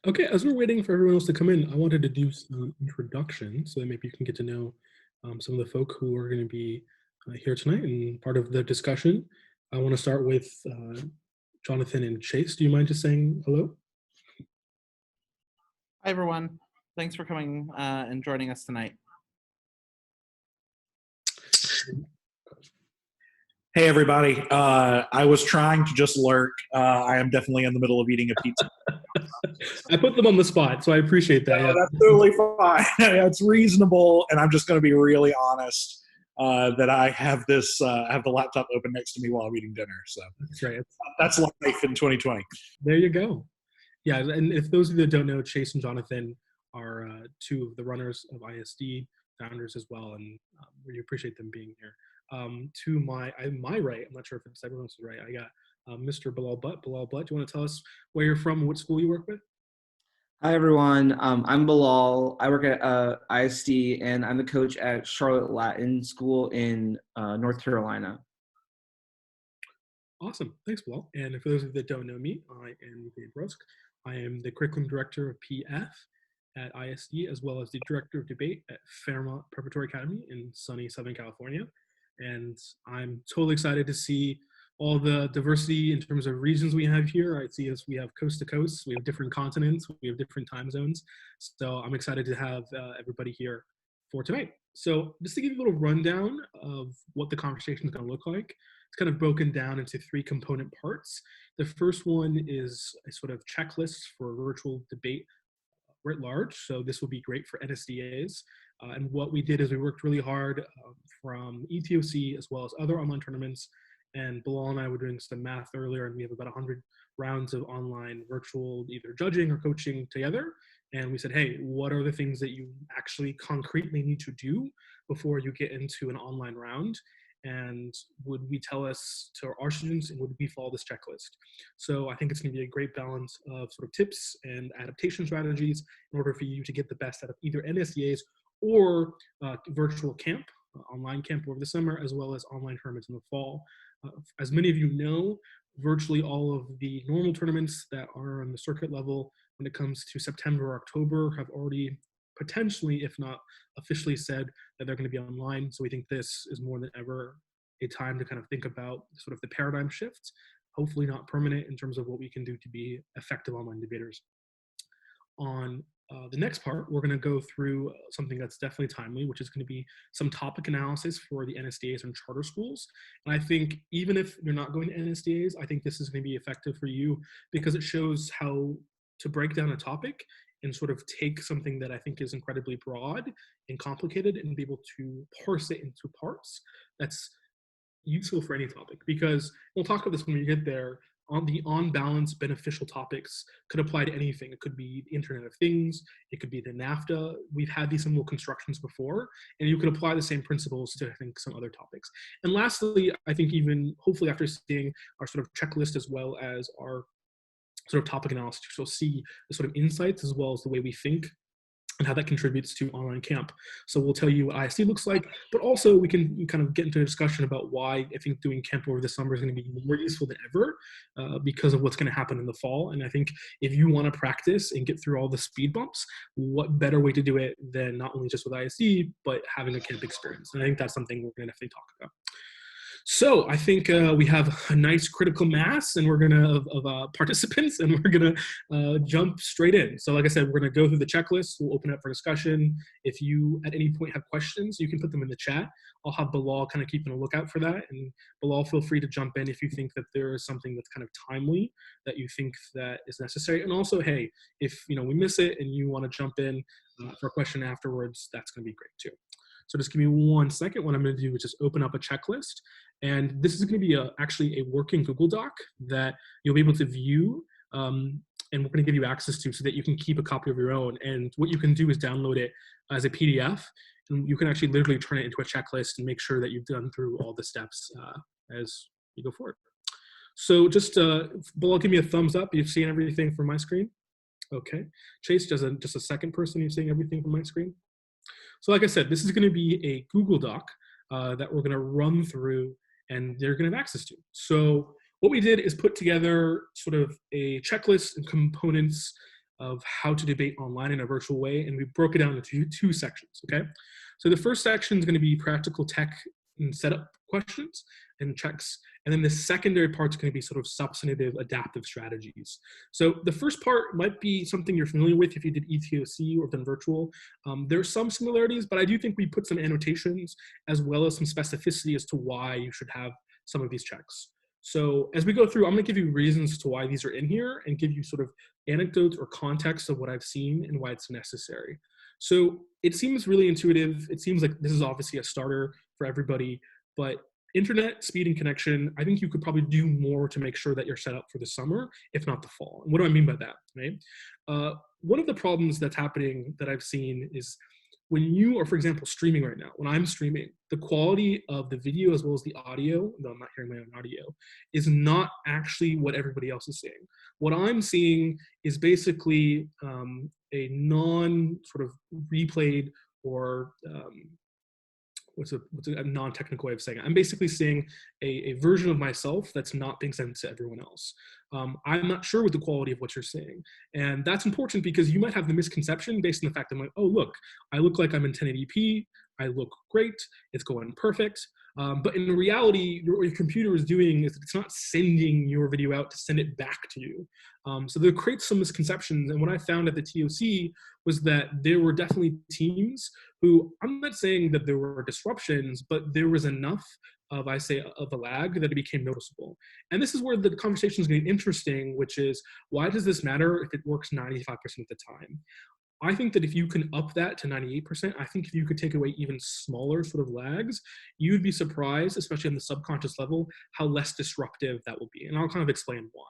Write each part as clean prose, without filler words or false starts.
Okay, as we're waiting for everyone else to come in, I wanted to do some introductions so that maybe you can get to know some of the folk who are going to be here tonight and part of the discussion. I want to start with Jonathan and Chase. Do you mind just saying hello? Hi, everyone. Thanks for coming and joining us tonight. Hey, everybody. I was trying to just lurk. I am definitely in the middle of eating a pizza. I put them on the spot, so I appreciate that. No, that's totally fine. It's reasonable, and I'm just going to be really honest that I have this, I have the laptop open next to me while I'm eating dinner. So That's right. that's life in 2020. There you go. Yeah, and if those of you that don't know, Chase and Jonathan are two of the runners of ISD, founders as well, and we appreciate them being here. To my right, I'm not sure if it's everyone else's right, I got Mr. Bilal Butt. Bilal Butt, do you want to tell us where you're from and what school you work with? Hi, everyone. I'm Bilal. I work at ISD, and I'm the coach at Charlotte Latin School in North Carolina. Awesome. Thanks, Bilal. And for those of you that don't know me, I am Gabe Rusk. I am the curriculum director of PF at ISD, as well as the director of debate at Fairmont Preparatory Academy in sunny Southern California. And I'm totally excited to see all the diversity in terms of regions we have here. I see us, we have coast to coast, we have different continents, we have different time zones. So I'm excited to have everybody here for tonight. So just to give you a little rundown of what the conversation is going to look like, it's kind of broken down into three component parts. The first one is a sort of checklist for virtual debate writ large. So this will be great for NSDAs. And what we did is we worked really hard from ETOC as well as other online tournaments. And Bilal and I were doing some math earlier, and we have about 100 rounds of online virtual either judging or coaching together. And we said, hey, what are the things that you actually concretely need to do before you get into an online round? And would we tell us to our students, and would we follow this checklist? So I think it's going to be a great balance of sort of tips and adaptation strategies in order for you to get the best out of either NSDAs or virtual camp, online camp over the summer, as well as online tournaments in the fall. As many of you know, virtually all of the normal tournaments that are on the circuit level when it comes to September or October have already potentially, if not officially, said that they're going to be online. So we think this is more than ever a time to kind of think about sort of the paradigm shift, hopefully not permanent, in terms of what we can do to be effective online debaters. On the next part, we're going to go through something that's definitely timely, which is going to be some topic analysis for the NSDAs and charter schools. And I think even if you're not going to NSDAs, I think this is going to be effective for you because it shows how to break down a topic and sort of take something that I think is incredibly broad and complicated and be able to parse it into parts that's useful for any topic. Because we'll talk about this when we get there. On the on-balance beneficial topics could apply to anything. It could be the Internet of Things. It could be the Nafta. We've had these simple constructions before, and you could apply the same principles to, I think, some other topics. And lastly, I think even hopefully after seeing our sort of checklist as well as our sort of topic analysis, you'll see the sort of insights as well as the way we think and how that contributes to online camp. So we'll tell you what ISD looks like, but also we can kind of get into a discussion about why I think doing camp over the summer is going to be more useful than ever because of what's going to happen in the fall. And I think if you want to practice and get through all the speed bumps, what better way to do it than not only just with ISD, but having a camp experience. And I think that's something we're going to definitely talk about. So I think we have a nice critical mass, and we're gonna of participants, and we're gonna jump straight in. So like I said, we're gonna go through the checklist. We'll open up for discussion. If you at any point have questions, you can put them in the chat. I'll have Bilal kind of keeping a lookout for that, and Bilal, feel free to jump in if you think that there is something that's kind of timely that you think that is necessary. And also, hey, if we miss it and you want to jump in for a question afterwards, that's gonna be great too. So just give me 1 second. What I'm going to do is just open up a checklist. And this is going to be actually a working Google Doc that you'll be able to view. And we're going to give you access to so that you can keep a copy of your own. And what you can do is download it as a PDF. And you can actually literally turn it into a checklist and make sure that you've done through all the steps as you go forward. So just, Bilal, give me a thumbs up. You've seen everything from my screen? Okay. Chase, just a second person, you're seeing everything from my screen? So like I said, this is going to be a Google Doc that we're going to run through and they're going to have access to. So what we did is put together sort of a checklist and components of how to debate online in a virtual way, and we broke it down into two sections, okay? So the first section is going to be practical tech and setup questions and checks, and then the secondary part is going to be sort of substantive adaptive strategies. So the first part might be something you're familiar with if you did ETOC or done virtual. There's some similarities, but I do think we put some annotations as well as some specificity as to why you should have some of these checks. So as we go through, I'm going to give you reasons as to why these are in here and give you sort of anecdotes or context of what I've seen and why it's necessary. So it seems really intuitive. It seems like this is obviously a starter for everybody, but internet speed and connection, I think you could probably do more to make sure that you're set up for the summer, if not the fall. And what do I mean by that, right? One of the problems that's happening that I've seen is when you are, for example, streaming right now, when I'm streaming, the quality of the video as well as the audio, though I'm not hearing my own audio, is not actually what everybody else is seeing. What I'm seeing is basically a non-sort of replayed or what's a non-technical way of saying it? I'm basically seeing a version of myself that's not being sent to everyone else. I'm not sure with the quality of what you're seeing. And that's important because you might have the misconception based on the fact that I'm like, oh, look, I look like I'm in 1080p. I look great. It's going perfect. But in reality, what your computer is doing is it's not sending your video out to send it back to you. So there creates some misconceptions. And what I found at the TOC was that there were definitely teams who, I'm not saying that there were disruptions, but there was enough of a lag that it became noticeable. And this is where the conversation is getting interesting, which is, why does this matter if it works 95% of the time? I think that if you can up that to 98%, I think if you could take away even smaller sort of lags, you would be surprised, especially on the subconscious level, how less disruptive that will be. And I'll kind of explain why.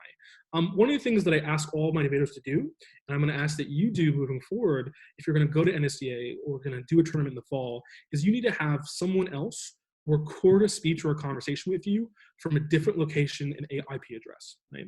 One of the things that I ask all my debaters to do, and I'm going to ask that you do moving forward, if you're going to go to NSDA or going to do a tournament in the fall, is you need to have someone else record a speech or a conversation with you from a different location and IP address, right?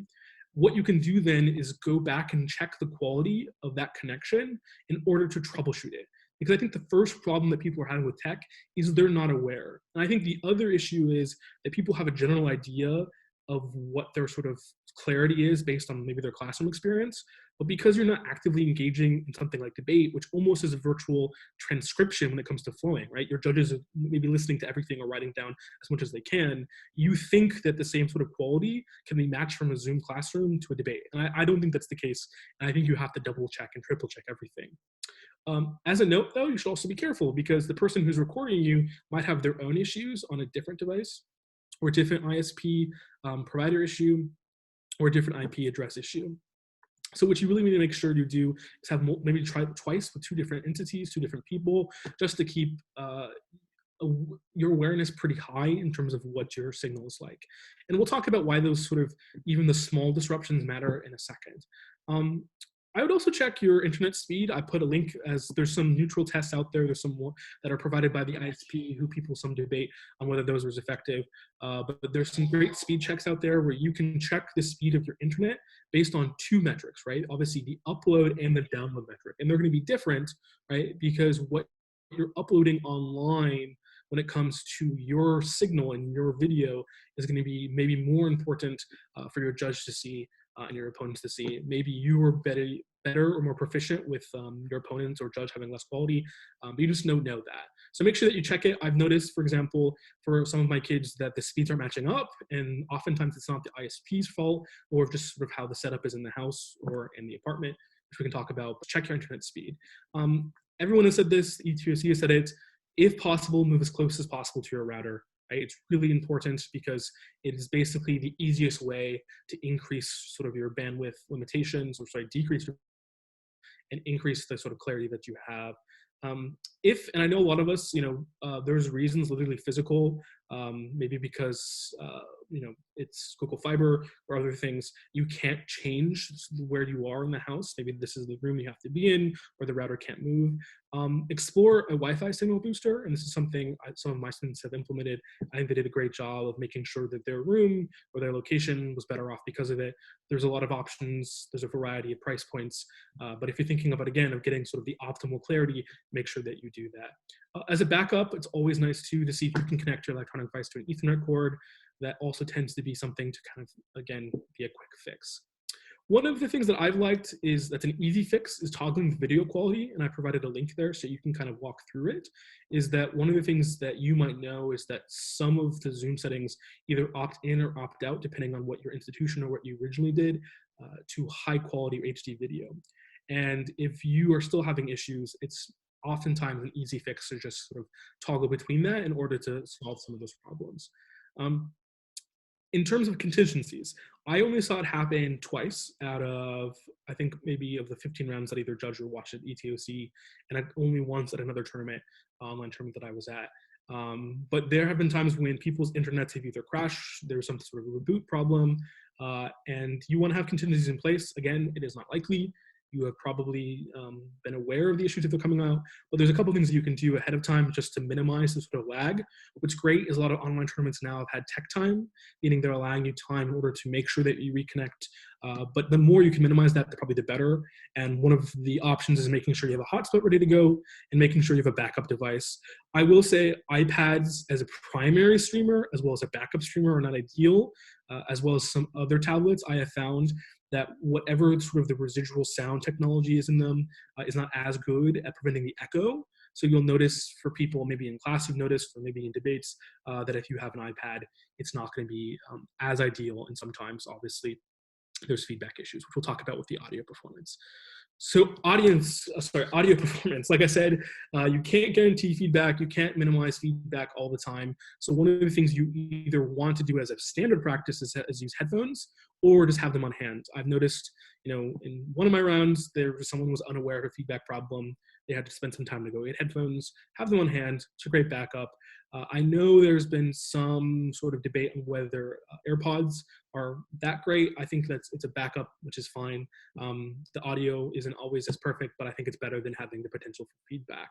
What you can do then is go back and check the quality of that connection in order to troubleshoot it. Because I think the first problem that people are having with tech is they're not aware. And I think the other issue is that people have a general idea of what their sort of clarity is based on maybe their classroom experience. But because you're not actively engaging in something like debate, which almost is a virtual transcription when it comes to flowing, right? Your judges are maybe listening to everything or writing down as much as they can. You think that the same sort of quality can be matched from a Zoom classroom to a debate. And I don't think that's the case. And I think you have to double check and triple check everything. As a note, though, you should also be careful because the person who's recording you might have their own issues on a different device or different ISP provider issue or a different IP address issue. So what you really need to make sure you do is have maybe try it twice with two different entities, two different people, just to keep your awareness pretty high in terms of what your signal is like. And we'll talk about why those sort of, even the small disruptions matter in a second. I would also check your internet speed. I put a link as there's some neutral tests out there. There's some more that are provided by the ISP who people some debate on whether those was effective. But there's some great speed checks out there where you can check the speed of your internet based on two metrics, right? Obviously the upload and the download metric. And they're going to be different, right? Because what you're uploading online when it comes to your signal and your video is going to be maybe more important for your judge to see and your opponents to see. Maybe you are better or more proficient with your opponents or judge having less quality, but you just don't know that. So make sure that you check it. I've noticed, for example, for some of my kids that the speeds are matching up, and oftentimes it's not the ISP's fault or just sort of how the setup is in the house or in the apartment, which we can talk about. But check your internet speed. Everyone has said this, ETOC has said it, if possible, move as close as possible to your router. Right? It's really important because it is basically the easiest way to increase sort of your bandwidth limitations, or decrease and increase the sort of clarity that you have. And I know a lot of us, there's reasons, literally physical, maybe because, it's Google Fiber or other things, you can't change where you are in the house. Maybe this is the room you have to be in, or the router can't move. Explore a Wi-Fi signal booster, and this is something some of my students have implemented. I think they did a great job of making sure that their room or their location was better off because of it. There's a lot of options. There's a variety of price points. But if you're thinking about, again, of getting sort of the optimal clarity, make sure that you do that. As a backup, it's always nice too to see if you can connect your electronic device to an Ethernet cord. That also tends to be something to kind of, again, be a quick fix. One of the things that I've liked is that's an easy fix is toggling the video quality, and I provided a link there so you can kind of walk through it. Is that one of the things that you might know is that some of the Zoom settings either opt in or opt out depending on what your institution or what you originally did to high quality or HD video. And if you are still having issues, it's oftentimes an easy fix to just sort of toggle between that in order to solve some of those problems. In terms of contingencies, I only saw it happen twice out of, I think maybe of the 15 rounds that I either judged or watched at ETOC, and only once at another tournament, online tournament that I was at. But there have been times when people's internets have either crashed, there's some sort of a reboot problem, and you want to have contingencies in place. Again, it is not likely. You have probably been aware of the issues that are coming out, but there's a couple things that you can do ahead of time just to minimize the sort of lag. What's great is a lot of online tournaments now have had tech time, meaning they're allowing you time in order to make sure that you reconnect. But the more you can minimize that, probably the better. And one of the options is making sure you have a hotspot ready to go and making sure you have a backup device. I will say iPads as a primary streamer as well as a backup streamer are not ideal, as well as some other tablets. I have found that whatever sort of the residual sound technology is in them is not as good at preventing the echo. So you'll notice for people, maybe in class you've noticed, or maybe in debates, that if you have an iPad, it's not going to be as ideal. And sometimes, obviously, there's feedback issues, which we'll talk about with the audio performance. So audio performance, like I said, you can't guarantee feedback. You can't minimize feedback all the time. So one of the things you either want to do as a standard practice is use headphones or just have them on hand. I've noticed, in one of my rounds, someone was unaware of a feedback problem. They had to spend some time to go get headphones, have them on hand. It's a great backup. I know there's been some sort of debate on whether AirPods are that great. I think it's a backup, which is fine. The audio isn't always as perfect, but I think it's better than having the potential for feedback.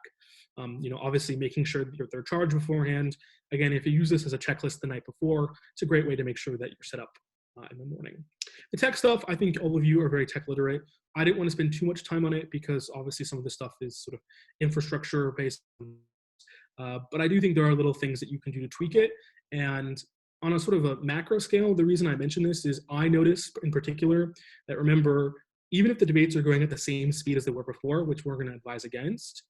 Obviously making sure that they're charged beforehand. Again, if you use this as a checklist the night before, it's a great way to make sure that you're set up in the morning. The tech stuff, I think all of you are very tech literate. I didn't want to spend too much time on it because obviously some of this stuff is sort of infrastructure based. But I do think there are little things that you can do to tweak it. And on a sort of a macro scale, the reason I mention this is I noticed in particular that, remember, even if the debates are going at the same speed as they were before, which we're going to advise against,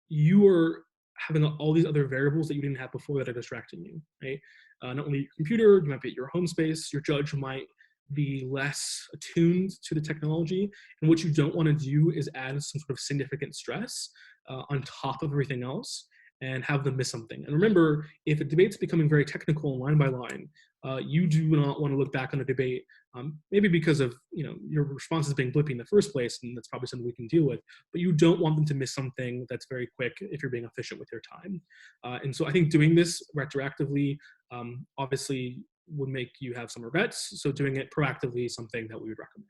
you are having all these other variables that you didn't have before that are distracting you, right? Not only your computer, you might be at your home space, your judge might be less attuned to the technology. And what you don't want to do is add some sort of significant stress on top of everything else and have them miss something. And remember, if a debate's becoming very technical line by line, you do not want to look back on a debate, maybe because of your responses being blippy in the first place, and that's probably something we can deal with, but you don't want them to miss something that's very quick if you're being efficient with your time. And so I think doing this retroactively obviously would make you have some regrets, so doing it proactively is something that we would recommend.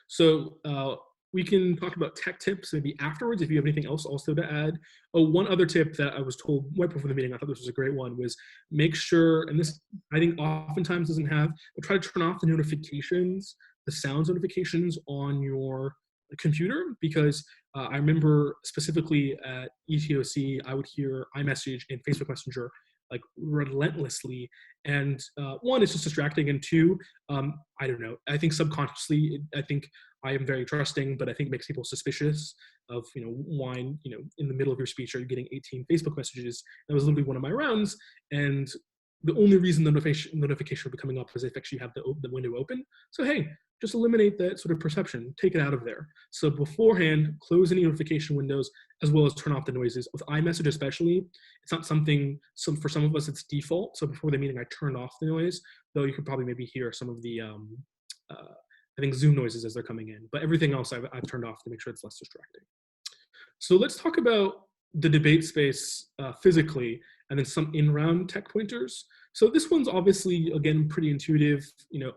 So we can talk about tech tips maybe afterwards if you have anything else also to add. Oh, one other tip that I was told right before the meeting, I thought this was a great one, was make sure, and this I think oftentimes doesn't have, but try to turn off the notifications, the sounds notifications on your computer, because I remember specifically at ETOC, I would hear iMessage and Facebook Messenger like relentlessly, and one, it's just distracting, and two, I don't know, I think subconsciously, I think I am very trusting, but I think it makes people suspicious of, why, in the middle of your speech are you getting 18 Facebook messages? That was literally one of my rounds, and the only reason the notification will be coming up is if actually you have the window open. So hey, just eliminate that sort of perception, take it out of there. So beforehand, close any notification windows as well as turn off the noises. With iMessage especially, it's not something, for some of us it's default. So before the meeting, I turned off the noise, though you could probably maybe hear some of the, I think Zoom noises as they're coming in, but everything else I've turned off to make sure it's less distracting. So let's talk about the debate space physically, and then some in-round tech pointers. So this one's obviously, again, pretty intuitive.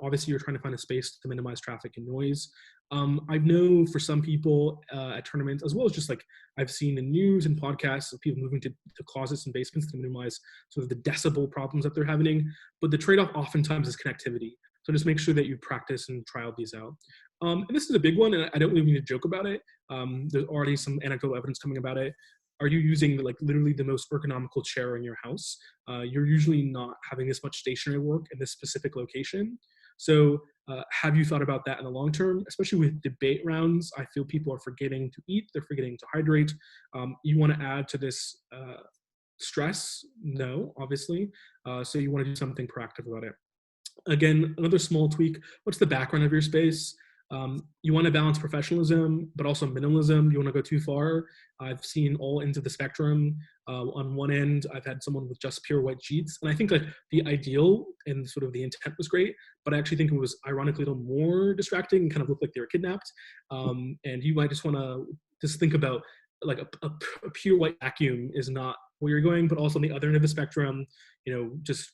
Obviously you're trying to find a space to minimize traffic and noise. I know for some people at tournaments, as well as just like I've seen in news and podcasts of people moving to closets and basements to minimize sort of the decibel problems that they're having. But the trade-off oftentimes is connectivity. So just make sure that you practice and try out these out. And this is a big one, and I don't really mean to joke about it. There's already some anecdotal evidence coming about it. Are you using like literally the most ergonomical chair in your house? You're usually not having this much stationary work in this specific location. So Have you thought about that in the long term? Especially with debate rounds, I feel people are forgetting to eat, they're forgetting to hydrate. You want to add to this stress? No, obviously. So you want to do something proactive about it. Again, another small tweak, what's the background of your space? You want to balance professionalism, but also minimalism. You want to go too far. I've seen all ends of the spectrum. On one end, I've had someone with just pure white sheets. And I think like the ideal and sort of the intent was great, but I actually think it was ironically a little more distracting and kind of looked like they were kidnapped. And you might just want to just think about like a pure white vacuum is not where you're going, but also on the other end of the spectrum, just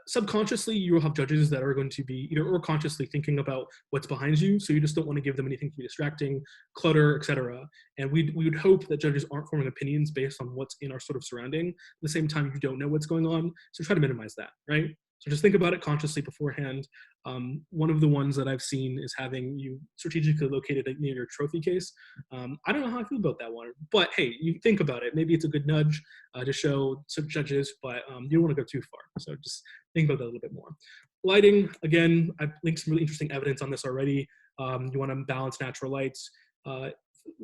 subconsciously you will have judges that are going to be either or consciously thinking about what's behind you, so you just don't want to give them anything to be distracting, clutter, etc. And we would hope that judges aren't forming opinions based on what's in our sort of surrounding. At the same time, you don't know what's going on, so try to minimize that, right? So just think about it consciously beforehand. One of the ones that I've seen is having you strategically located near your trophy case. I don't know how I feel about that one, but hey, you think about it. Maybe it's a good nudge to show some judges, but you don't want to go too far. So just think about that a little bit more. Lighting, again, I've linked some really interesting evidence on this already. You want to balance natural lights.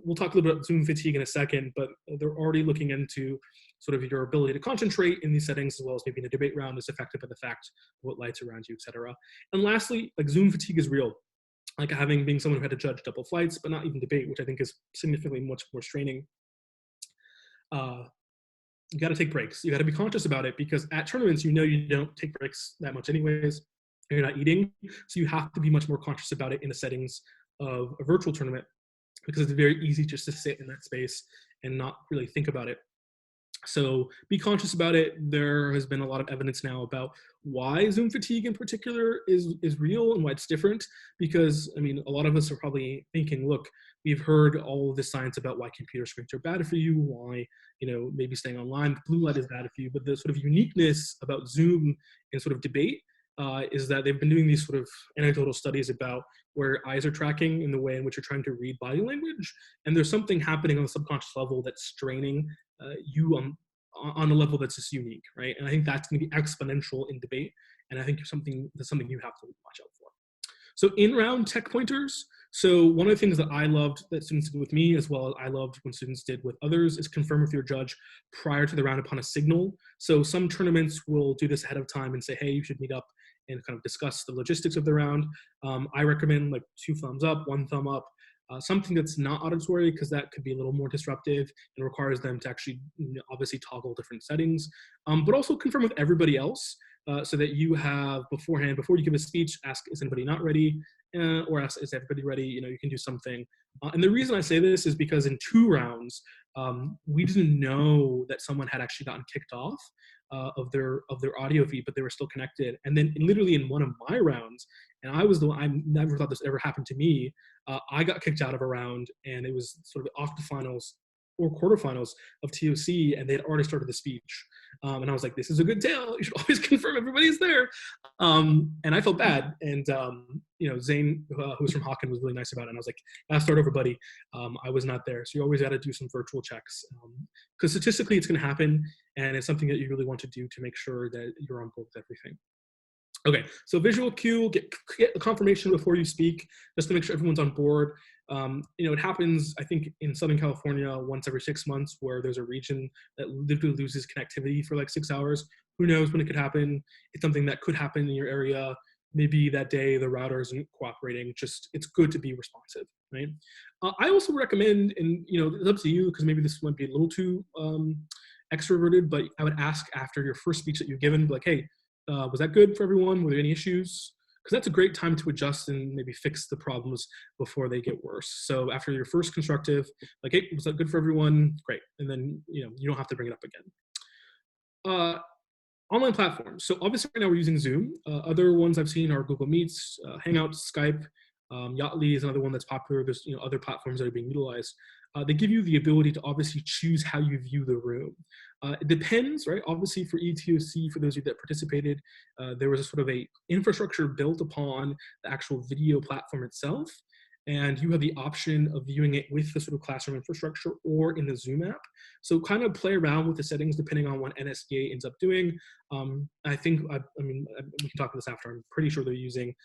We'll talk a little bit about Zoom fatigue in a second, but they're already looking into sort of your ability to concentrate in these settings, as well as maybe in a debate round is affected by the fact of what lights around you, etc. And lastly, like Zoom fatigue is real. Like being someone who had to judge double flights, but not even debate, which I think is significantly much more straining. You got to take breaks. You got to be conscious about it, because at tournaments, you don't take breaks that much anyways. You're not eating. So you have to be much more conscious about it in the settings of a virtual tournament, because it's very easy just to sit in that space and not really think about it. So be conscious about it. There has been a lot of evidence now about why Zoom fatigue in particular is real and why it's different, because I mean, a lot of us are probably thinking, look, we've heard all of this science about why computer screens are bad for you, why, maybe staying online, blue light is bad for you, but the sort of uniqueness about Zoom and sort of debate is that they've been doing these sort of anecdotal studies about where eyes are tracking in the way in which you're trying to read body language. And there's something happening on the subconscious level that's straining you on a level that's just unique, right? And I think that's going to be exponential in debate. And I think that's something you have to watch out for. So in-round tech pointers. So one of the things that I loved that students did with me, as well as I loved when students did with others, is confirm with your judge prior to the round upon a signal. So some tournaments will do this ahead of time and say, hey, you should meet up and kind of discuss the logistics of the round. I recommend like 2 thumbs up, 1 thumb up, something that's not auditory, because that could be a little more disruptive and requires them to actually obviously toggle different settings, but also confirm with everybody else so that you have beforehand, before you give a speech, ask, is anybody not ready? Or ask, is everybody ready? You can do something. And the reason I say this is because in 2 rounds, we didn't know that someone had actually gotten kicked off of their audio feed, but they were still connected. And then literally in one of my rounds, and I never thought this ever happened to me, I got kicked out of a round, and it was sort of octafinals or quarterfinals of TOC, and they had already started the speech. And I was like, this is a good tale. You should always confirm everybody's there. And I felt bad. And, Zane, who's from Hawken, was really nice about it. And I was like, start over, buddy. I was not there. So you always got to do some virtual checks, because statistically it's going to happen. And it's something that you really want to do to make sure that you're on board with everything. Okay, so visual cue, get the confirmation before you speak, just to make sure everyone's on board. It happens, I think, in Southern California once every 6 months, where there's a region that literally loses connectivity for like 6 hours. Who knows when it could happen? It's something that could happen in your area. Maybe that day the router isn't cooperating. Just, it's good to be responsive, right? I also recommend, and it's up to you, because maybe this might be a little too extroverted, but I would ask after your first speech that you've given, like, hey, was that good for everyone? Were there any issues? Because that's a great time to adjust and maybe fix the problems before they get worse. So after your first constructive, like, hey, was that good for everyone? Great. And then, you don't have to bring it up again. Online platforms. So obviously right now we're using Zoom. Other ones I've seen are Google Meets, Hangouts, Skype. Yotli is another one that's popular. There's other platforms that are being utilized. They give you the ability to obviously choose how you view the room. It depends, right? Obviously for ETOC, for those of you that participated, there was a sort of a infrastructure built upon the actual video platform itself. and you have the option of viewing it with the sort of classroom infrastructure or in the Zoom app. So kind of play around with the settings depending on what NSDA ends up doing. I think, I mean, we can talk about this after. I'm pretty sure they're using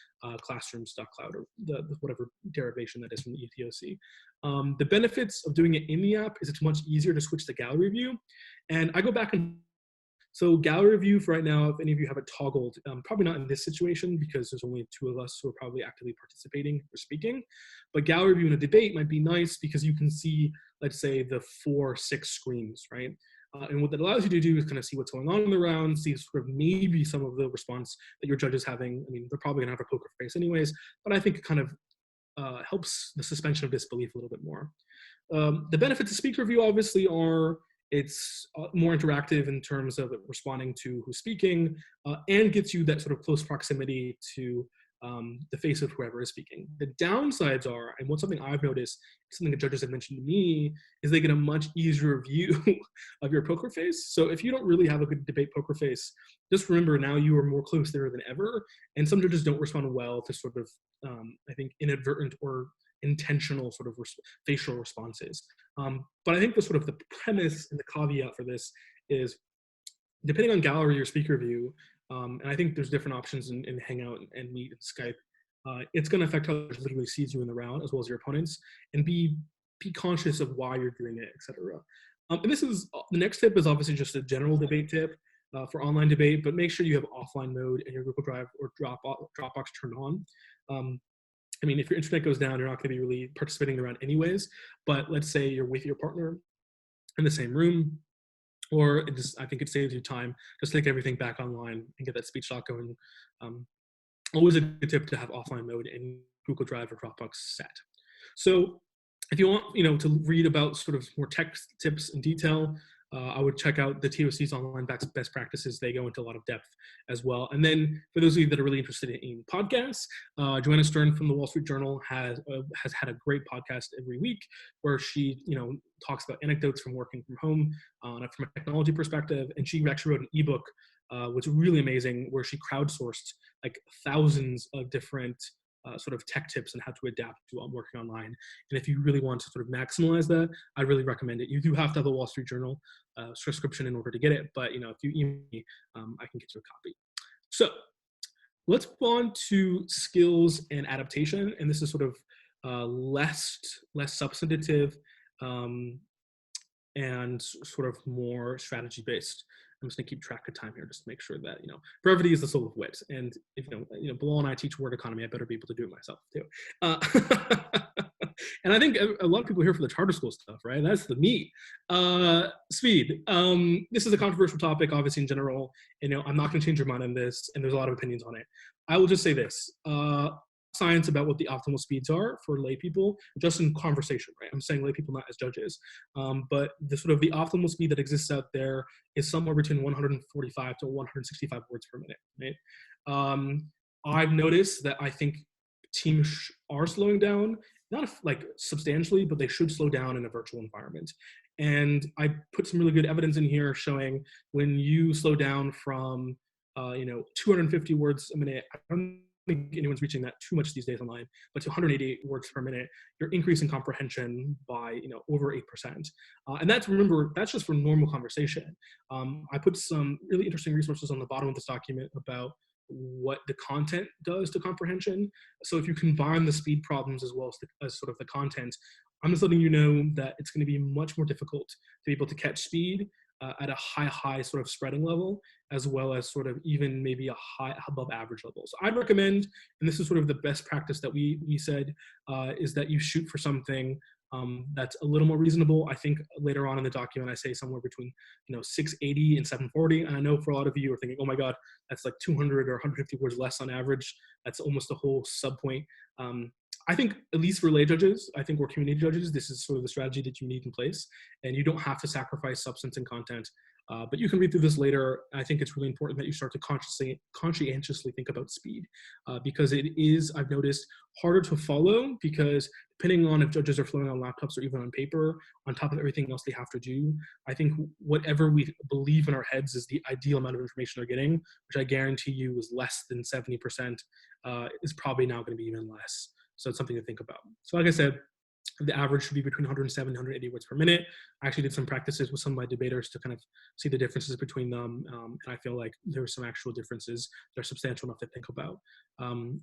classrooms.cloud or the whatever derivation that is from the ETOC. The benefits of doing it in the app is it's much easier to switch to gallery view. And I go back and so gallery view for right now, if any of you have it toggled, probably not in this situation because there's only 2 of us who are probably actively participating or speaking, but gallery view in a debate might be nice because you can see, let's say, the 4 or 6 screens, right? And what that allows you to do is kind of see what's going on in the round, see sort of maybe some of the response that your judge is having. I mean, they're probably gonna have a poker face anyways, but I think it kind of helps the suspension of disbelief a little bit more. The benefits of speaker view obviously are it's more interactive in terms of responding to who's speaking and gets you that sort of close proximity to the face of whoever is speaking. The downsides are, and what's something I've noticed, something the judges have mentioned to me, is they get a much easier view of your poker face. So if you don't really have a good debate poker face, just remember now you are more close there than ever. And some judges don't respond well to sort of, I think, inadvertent or intentional sort of facial responses. But I think the sort of the premise and the caveat for this is, depending on gallery or speaker view, and I think there's different options in Hangout and Meet and Skype, it's going to affect how it literally sees you in the round as well as your opponents, and be conscious of why you're doing it, etc. And this is the next tip is obviously just a general debate tip for online debate, but make sure you have offline mode and your Google Drive or Dropbox turned on. I mean, if your internet goes down, you're not going to be really participating in the round anyways. But let's say you're with your partner in the same room, or I think it saves you time. Just take everything back online and get that speech lock going. Always a good tip to have offline mode in Google Drive or Dropbox set. So if you want, to read about sort of more tech tips in detail, I would check out the TOC's online best practices. They go into a lot of depth as well. And then for those of you that are really interested in podcasts, Joanna Stern from the Wall Street Journal has had a great podcast every week where she, talks about anecdotes from working from home from a technology perspective. And she actually wrote an ebook, which was really amazing, where she crowdsourced like thousands of different sort of tech tips on how to adapt to working online. And if you really want to sort of maximize that, I really recommend it. You do have to have a Wall Street Journal subscription in order to get it, but if you email me, I can get you a copy. So let's move on to skills and adaptation. And this is sort of less substantive and sort of more strategy based. I'm just gonna keep track of time here just to make sure that, brevity is the soul of wit. And if, Bilal and I teach word economy, I better be able to do it myself too. And I think a lot of people here for the charter school stuff, right? That's the meat. Speed. This is a controversial topic, obviously in general. I'm not gonna change your mind on this, and there's a lot of opinions on it. I will just say this. Science about what the optimal speeds are for lay people, just in conversation, right? I'm saying lay people not as judges, but the sort of the optimal speed that exists out there is somewhere between 145 to 165 words per minute, right? I've noticed that I think teams are slowing down, not like substantially, but they should slow down in a virtual environment. And I put some really good evidence in here showing when you slow down from 250 words a minute, I don't think anyone's reaching that too much these days online, but to 188 words per minute, you're increasing comprehension by over 8%. And that's just for normal conversation. I put some really interesting resources on the bottom of this document about what the content does to comprehension. So if you combine the speed problems as well as sort of the content, I'm just letting you know that it's going to be much more difficult to be able to catch speed at a high sort of spreading level, as well as sort of even maybe a high above average level. So I'd recommend, and this is sort of the best practice that we said, is that you shoot for something that's a little more reasonable. I think later on in the document, I say somewhere between 680 and 740. And I know for a lot of you are thinking, oh my God, that's like 200 or 150 words less on average. That's almost a whole sub point. I think at least for lay judges, I think we're community judges, this is sort of the strategy that you need in place, and you don't have to sacrifice substance and content. But you can read through this later. I think it's really important that you start to conscientiously think about speed because it is, I've noticed, harder to follow because depending on if judges are flowing on laptops or even on paper, on top of everything else they have to do, I think whatever we believe in our heads is the ideal amount of information they're getting, which I guarantee you is less than 70%, is probably now going to be even less. So it's something to think about. So like I said, the average should be between 107 and 180 words per minute. I actually did some practices with some of my debaters to kind of see the differences between them. And I feel like there are some actual differences that are substantial enough to think about.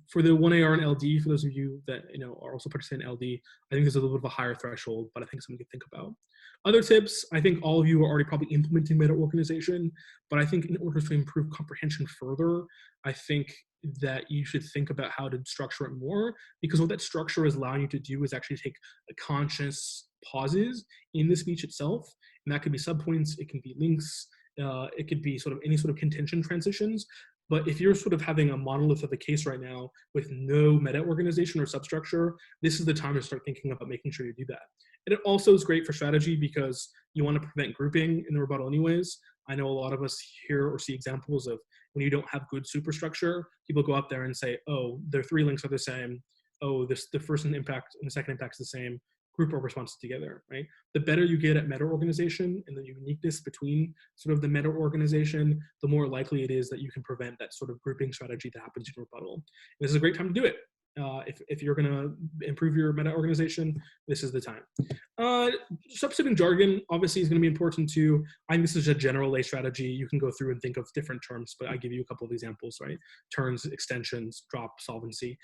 For the 1AR and LD, for those of you that are also participating in LD, I think there's a little bit of a higher threshold, but I think something to think about. Other tips, I think all of you are already probably implementing meta-organization, but I think in order to improve comprehension further, I think that you should think about how to structure it more, because what that structure is allowing you to do is actually take conscious pauses in the speech itself, and that could be subpoints, it can be links, it could be sort of any sort of contention transitions. But if you're sort of having a monolith of the case right now with no meta-organization or substructure, this is the time to start thinking about making sure you do that. And it also is great for strategy because you want to prevent grouping in the rebuttal anyways. I know a lot of us hear or see examples of when you don't have good superstructure, people go up there and say, oh, their 3 links are the same. Oh, the first impact and the second impact is the same. Group our responses together, right? The better you get at meta-organization and the uniqueness between sort of the meta-organization, the more likely it is that you can prevent that sort of grouping strategy that happens in rebuttal. And this is a great time to do it. If you're going to improve your meta-organization, this is the time. Substantive jargon obviously is going to be important too. I think this is a general lay strategy. You can go through and think of different terms, but I give you a couple of examples, right? Turns, extensions, drop, solvency.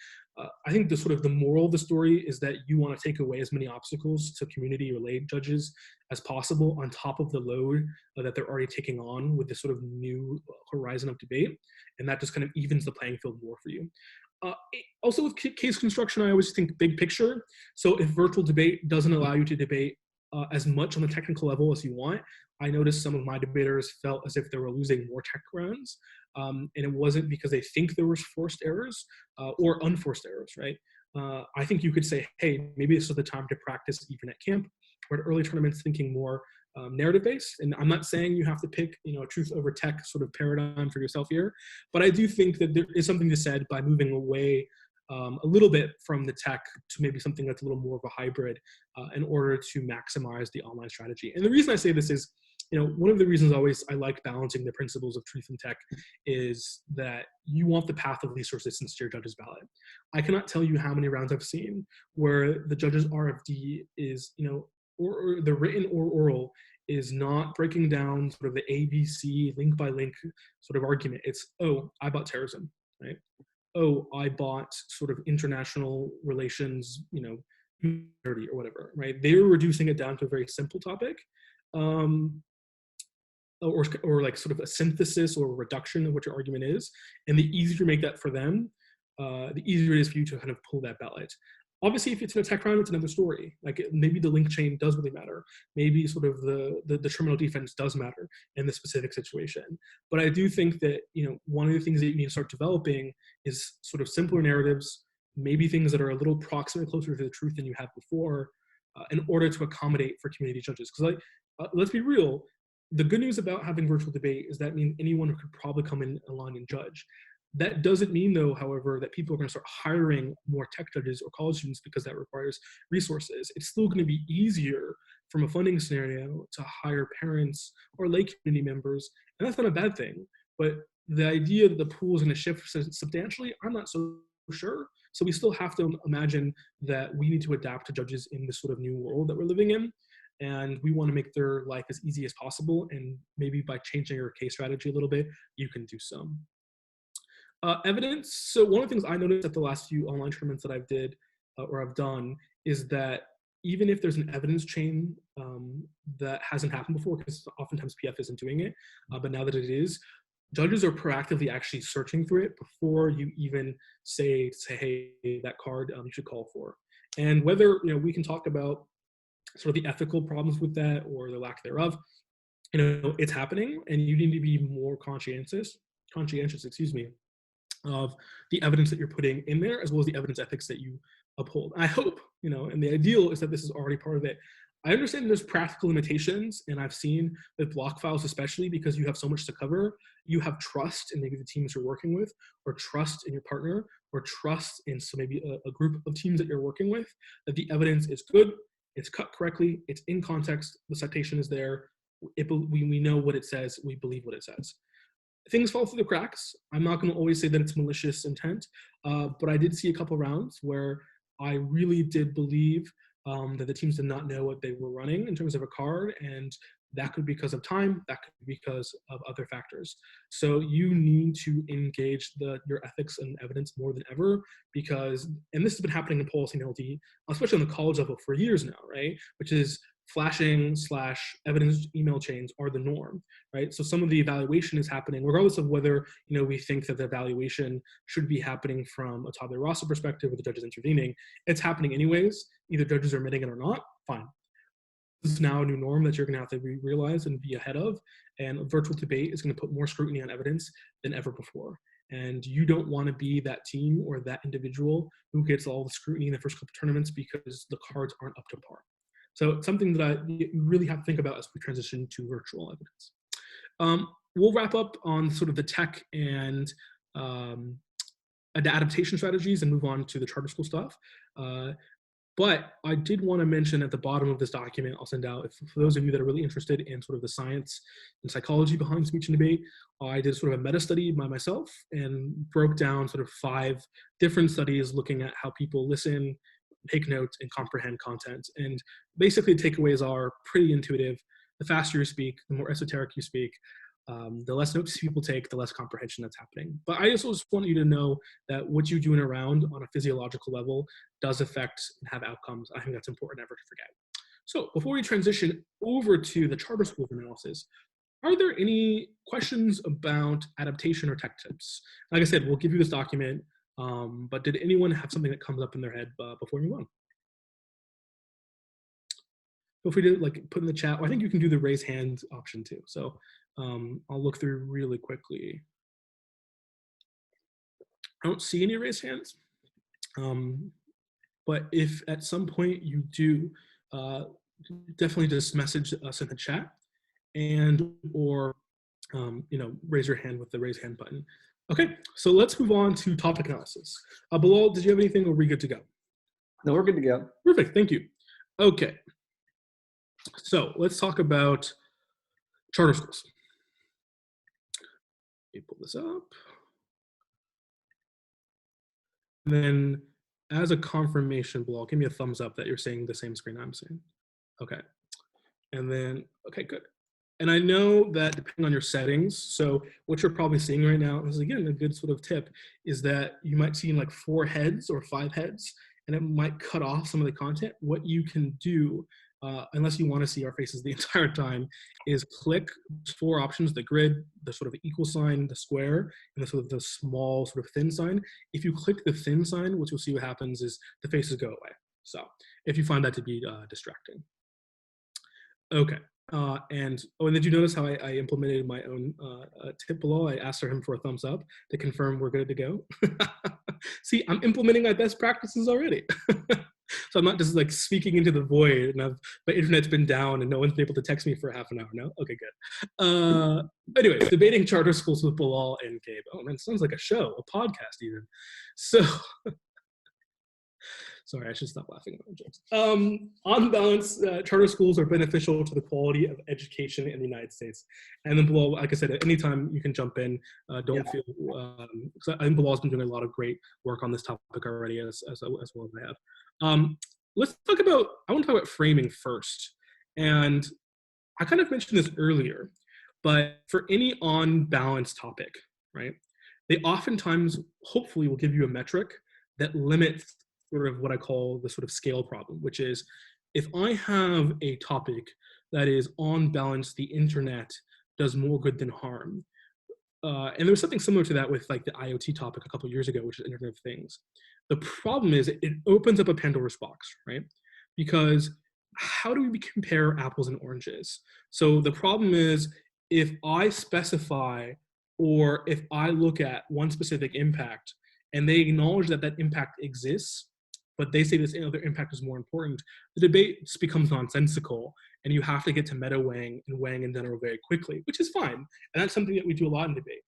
I think the moral of the story is that you want to take away as many obstacles to community or lay judges as possible on top of the load that they're already taking on with this sort of new horizon of debate. And that just kind of evens the playing field more for you. Also with case construction, I always think big picture. So if virtual debate doesn't allow you to debate as much on the technical level as you want, I noticed some of my debaters felt as if they were losing more tech rounds. And it wasn't because they think there was forced errors or unforced errors, right? I think you could say, hey, maybe this is the time to practice even at camp or at early tournaments thinking more narrative-based. And I'm not saying you have to pick, a truth over tech sort of paradigm for yourself here, but I do think that there is something to be said by moving away a little bit from the tech to maybe something that's a little more of a hybrid in order to maximize the online strategy. And the reason I say this is, one of the reasons I like balancing the principles of truth and tech is that you want the path of least resistance to your judge's ballot. I cannot tell you how many rounds I've seen where the judge's RFD is, or the written or oral is not breaking down sort of the ABC link by link sort of argument. It's, oh, I bought terrorism, right? Oh, I bought sort of international relations, or whatever, right? They're reducing it down to a very simple topic. Or like sort of a synthesis or a reduction of what your argument is. And the easier you make that for them, the easier it is for you to kind of pull that ballot. Obviously, if it's in a tech round, it's another story. Like maybe the link chain does really matter. Maybe sort of the terminal defense does matter in the specific situation. But I do think that, one of the things that you need to start developing is sort of simpler narratives, maybe things that are a little proximate closer to the truth than you had before in order to accommodate for community judges. Because let's be real, the good news about having virtual debate is that means anyone could probably come in along and judge. That doesn't mean, though, however, that people are going to start hiring more tech judges or college students because that requires resources. It's still going to be easier from a funding scenario to hire parents or lay community members, and that's not a bad thing. But the idea that the pool is going to shift substantially, I'm not so sure. So we still have to imagine that we need to adapt to judges in this sort of new world that we're living in. And we want to make their life as easy as possible. And maybe by changing your case strategy a little bit, you can do so. Evidence. So one of the things I noticed at the last few online tournaments that I've done is that even if there's an evidence chain that hasn't happened before, because oftentimes PF isn't doing it, but now that it is, judges are proactively actually searching through it before you even say, hey, that card you should call for. And whether we can talk about sort of the ethical problems with that or the lack thereof, it's happening, and you need to be more conscientious, of the evidence that you're putting in there, as well as the evidence ethics that you uphold. I hope, and the ideal is that this is already part of it. I understand there's practical limitations, and I've seen with block files, especially because you have so much to cover, you have trust in maybe the teams you're working with, or trust in your partner, or trust in maybe a group of teams that you're working with, that the evidence is good, it's cut correctly, it's in context, the citation is there, we know what it says, we believe what it says. Things fall through the cracks. I'm not going to always say that it's malicious intent, but I did see a couple rounds where I really did believe that the teams did not know what they were running in terms of a card, and that could be because of time, that could be because of other factors. So you need to engage your ethics and evidence more than ever, because, and this has been happening in policy and LD, especially on the college level for years now, right? Which is flashing / evidence email chains are the norm, right? So some of the evaluation is happening, regardless of whether we think that the evaluation should be happening from a tabula rasa perspective or the judges intervening. It's happening anyways. Either judges are admitting it or not, fine. This is now a new norm that you're going to have to realize and be ahead of. And virtual debate is going to put more scrutiny on evidence than ever before. And you don't want to be that team or that individual who gets all the scrutiny in the first couple of tournaments because the cards aren't up to par. So it's something that you really have to think about as we transition to virtual evidence. We'll wrap up on sort of the tech and adaptation strategies and move on to the charter school stuff. But I did want to mention at the bottom of this document, I'll send out, for those of you that are really interested in sort of the science and psychology behind speech and debate, I did sort of a meta study by myself and broke down sort of 5 different studies looking at how people listen, take notes, and comprehend content. And basically the takeaways are pretty intuitive. The faster you speak, the more esoteric you speak, the less notes people take, the less comprehension that's happening. But I also just want you to know that what you do in a round on a physiological level does affect and have outcomes. I think that's important never to forget. So before we transition over to the charter school analysis, are there any questions about adaptation or tech tips? Like I said, we'll give you this document, but did anyone have something that comes up in their head before we move on? Feel free to put in the chat. I think you can do the raise hand option too. So I'll look through really quickly. I don't see any raised hands. But if at some point you do, definitely just message us in the chat and or raise your hand with the raise hand button. Okay, so let's move on to topic analysis. Bilal, did you have anything or are we good to go? No, we're good to go. Perfect, thank you. Okay, so let's talk about charter schools. Let me pull this up. And then as a confirmation, Bilal, give me a thumbs up that you're seeing the same screen I'm seeing. Okay. And then, okay, good. And I know that depending on your settings, so what you're probably seeing right now, this is again a good sort of tip, is that you might see 4 heads or 5 heads, and it might cut off some of the content. What you can do, unless you want to see our faces the entire time, is click 4 options: the grid, the sort of equal sign, the square, and the sort of the small sort of thin sign. If you click the thin sign, what you'll see what happens is the faces go away. So if you find that to be distracting. Okay. And did you notice how I implemented my own tip below? I asked him for a thumbs up to confirm we're good to go. See, I'm implementing my best practices already. So I'm not just speaking into the void and my internet's been down and no one's been able to text me for half an hour. No? Okay, good. Anyway, debating charter schools with Bilal and Gabe. Oh man, it sounds like a show, a podcast even. So, sorry, I should stop laughing at my jokes. On balance, charter schools are beneficial to the quality of education in the United States. And then Bilal, like I said, at any time you can jump in. Don't feel, I think Bilal's been doing a lot of great work on this topic already as well as I have. Let's talk about, I want to talk about framing first. And I kind of mentioned this earlier, but for any on balance topic, right, they oftentimes, hopefully, will give you a metric that limits sort of what I call the sort of scale problem, which is if I have a topic that is on balance, the internet does more good than harm. And there was something similar to that with the IoT topic a couple of years ago, which is Internet of Things. The problem is it opens up a Pandora's box, right? Because how do we compare apples and oranges? So the problem is if I specify or if I look at one specific impact and they acknowledge that that impact exists, but they say this other impact is more important, the debate just becomes nonsensical and you have to get to meta weighing and weighing in general very quickly, which is fine. And that's something that we do a lot in debate.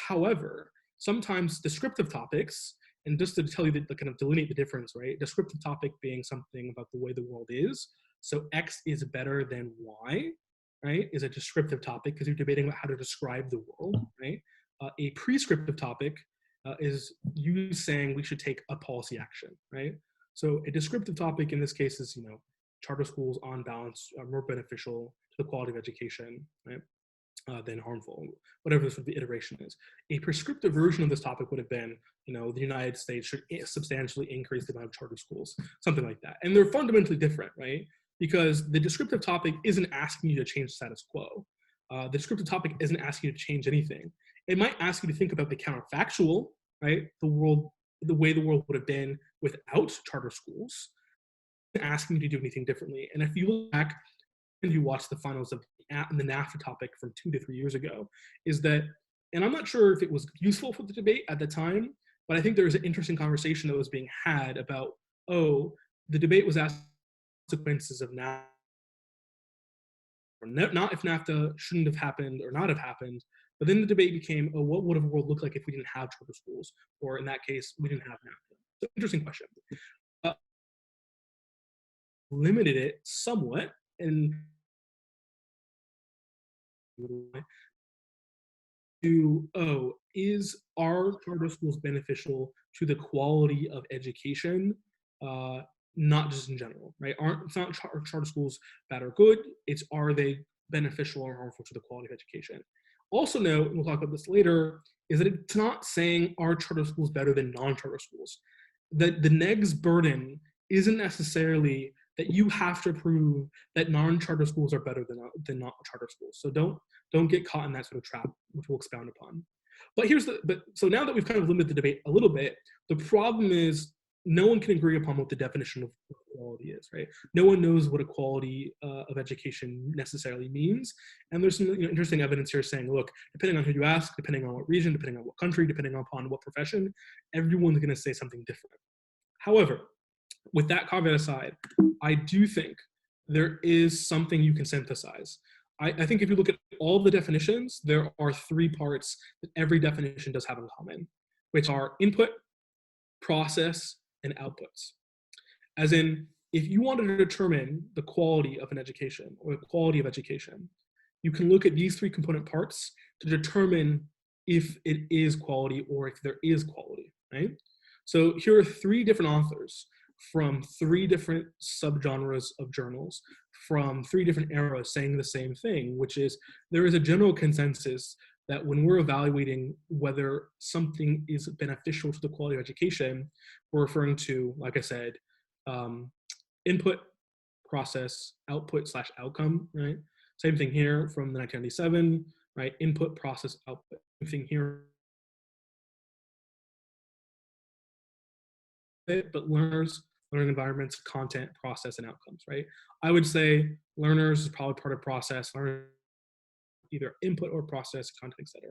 However, sometimes descriptive topics, and just to tell you the kind of delineate the difference, right? Descriptive topic being something about the way the world is. So X is better than Y, right? Is a descriptive topic because you're debating about how to describe the world, right? A prescriptive topic is you saying we should take a policy action, right? So a descriptive topic in this case is, charter schools on balance are more beneficial to the quality of education, right, than harmful, whatever the iteration is. A prescriptive version of this topic would have been, the United States should substantially increase the amount of charter schools, something like that. And they're fundamentally different, right? Because the descriptive topic isn't asking you to change the status quo. The descriptive topic isn't asking you to change anything. It might ask you to think about the counterfactual, right? The way the world would have been without charter schools, asking you to do anything differently. And if you look back and you watch the finals of the Nafta topic from 2 to 3 years ago, is that, and I'm not sure if it was useful for the debate at the time, but I think there was an interesting conversation that was being had about, the debate was asked consequences of NAFTA, not if NAFTA shouldn't have happened or not have happened, but then the debate became, what would a world look like if we didn't have charter schools, or in that case, we didn't have NAFTA? So interesting question. Limited it somewhat, and are charter schools beneficial to the quality of education, not just in general, right? It's not charter schools bad or good, it's are they beneficial or harmful to the quality of education. Also note, and we'll talk about this later, is that it's not saying are charter schools better than non-charter schools. The neg's burden isn't necessarily that you have to prove that non-charter schools are better than not charter schools. So don't get caught in that sort of trap, which we'll expound upon. But so now that we've kind of limited the debate a little bit, the problem is no one can agree upon what the definition of quality is, right? No one knows what equality of education necessarily means. And there's some interesting evidence here saying, look, depending on who you ask, depending on what region, depending on what country, depending upon what profession, everyone's gonna say something different. However, with that caveat aside, I do think there is something you can synthesize. I think if you look at all the definitions, there are 3 parts that every definition does have in common, which are input, process, and outputs. As in, if you wanted to determine the quality of an education or the quality of education, you can look at these 3 component parts to determine if it is quality or if there is quality, right? So here are 3 different authors from 3 different subgenres of journals, from 3 different eras saying the same thing, which is there is a general consensus that when we're evaluating whether something is beneficial to the quality of education, we're referring to, like I said, input, process, output / outcome, right? Same thing here from the 1997, right? Input, process, output. Same thing here. But learners, learning environments, content, process, and outcomes, right? I would say learners is probably part of process, learners either input or process, content, etc.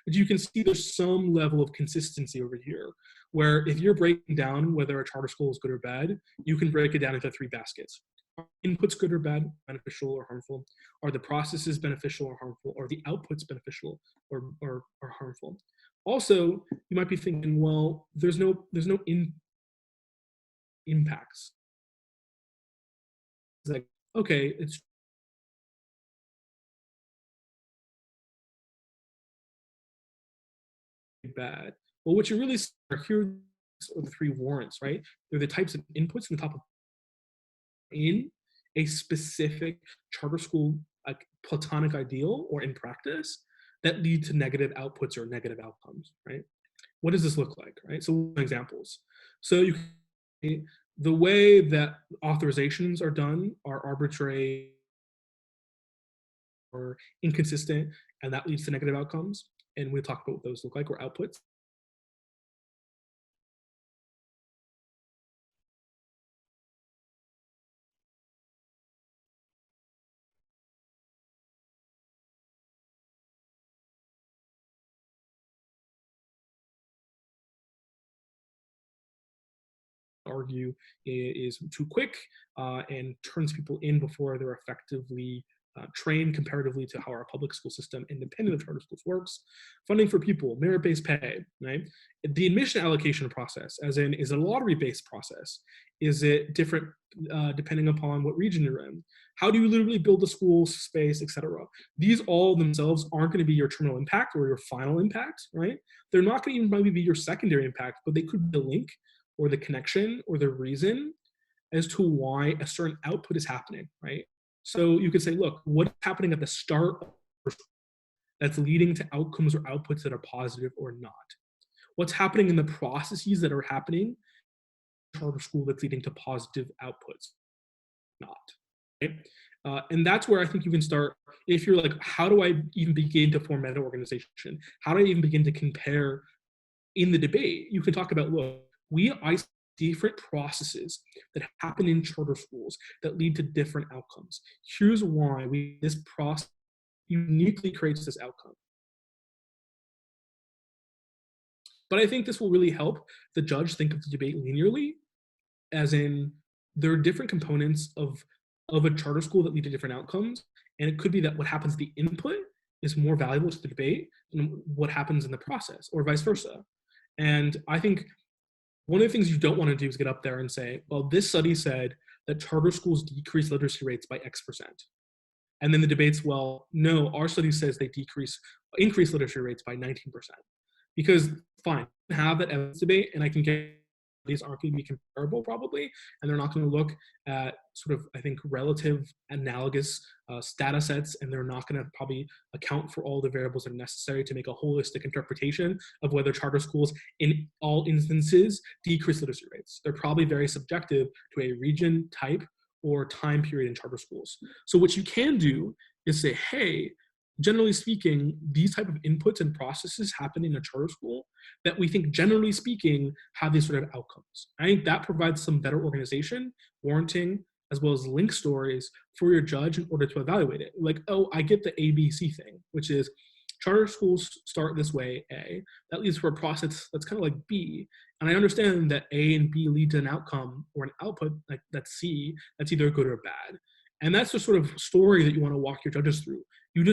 But you can see there's some level of consistency over here, where if you're breaking down whether a charter school is good or bad, you can break it down into 3 baskets. Are inputs good or bad, beneficial or harmful? Are the processes beneficial or harmful? Are the outputs beneficial or harmful? Also, you might be thinking, well, there's no impacts. It's like, okay, it's bad. Well, what you really see are here are the 3 warrants, right? They're the types of inputs in the top of in a specific charter school, like platonic ideal or in practice, that lead to negative outputs or negative outcomes, right? What does this look like, right? So examples. So you can, the way that authorizations are done are arbitrary or inconsistent, and that leads to negative outcomes. And we'll talk about what those look like, or outputs. Argue is too quick and turns people in before they're effectively trained comparatively to how our public school system, independent of charter schools, works. Funding for people, merit-based pay, right? The admission allocation process, as in, is it a lottery-based process? Is it different depending upon what region you're in? How do you literally build a school space, etc.? These all themselves aren't going to be your terminal impact or your final impact, right? They're not going to even probably be your secondary impact, but they could be a link or the connection or the reason as to why a certain output is happening, right? So you could say, look, what's happening at the start that's leading to outcomes or outputs that are positive or not? What's happening in the processes that are happening in charter school that's leading to positive outputs? Not. Right? And that's where I think you can start. If you're like, how do I even begin to form meta organization? How do I even begin to compare in the debate? You can talk about, look, we isolate different processes that happen in charter schools that lead to different outcomes. Here's why this process uniquely creates this outcome. But I think this will really help the judge think of the debate linearly, as in there are different components of a charter school that lead to different outcomes. And it could be that what happens at the input is more valuable to the debate than what happens in the process, or vice versa. And I think one of the things you don't want to do is get up there and say, well, this study said that charter schools decrease literacy rates by X%. And then the debate's, well, no, our study says they increase literacy rates by 19%. Because fine, I have that evidence debate, and I can get these aren't going to be comparable probably, and they're not going to look at sort of, I think, relative analogous data sets, and they're not going to probably account for all the variables that are necessary to make a holistic interpretation of whether charter schools in all instances decrease literacy rates. They're probably very subjective to a region, type, or time period in charter schools. So what you can do is say, hey, generally speaking, these type of inputs and processes happen in a charter school that we think, generally speaking, have these sort of outcomes. I think that provides some better organization, warranting, as well as link stories for your judge in order to evaluate it. Like, oh, I get the ABC thing, which is charter schools start this way, A. That leads to a process that's kind of like B. And I understand that A and B lead to an outcome or an output like that's C, that's either good or bad. And that's the sort of story that you want to walk your judges through. You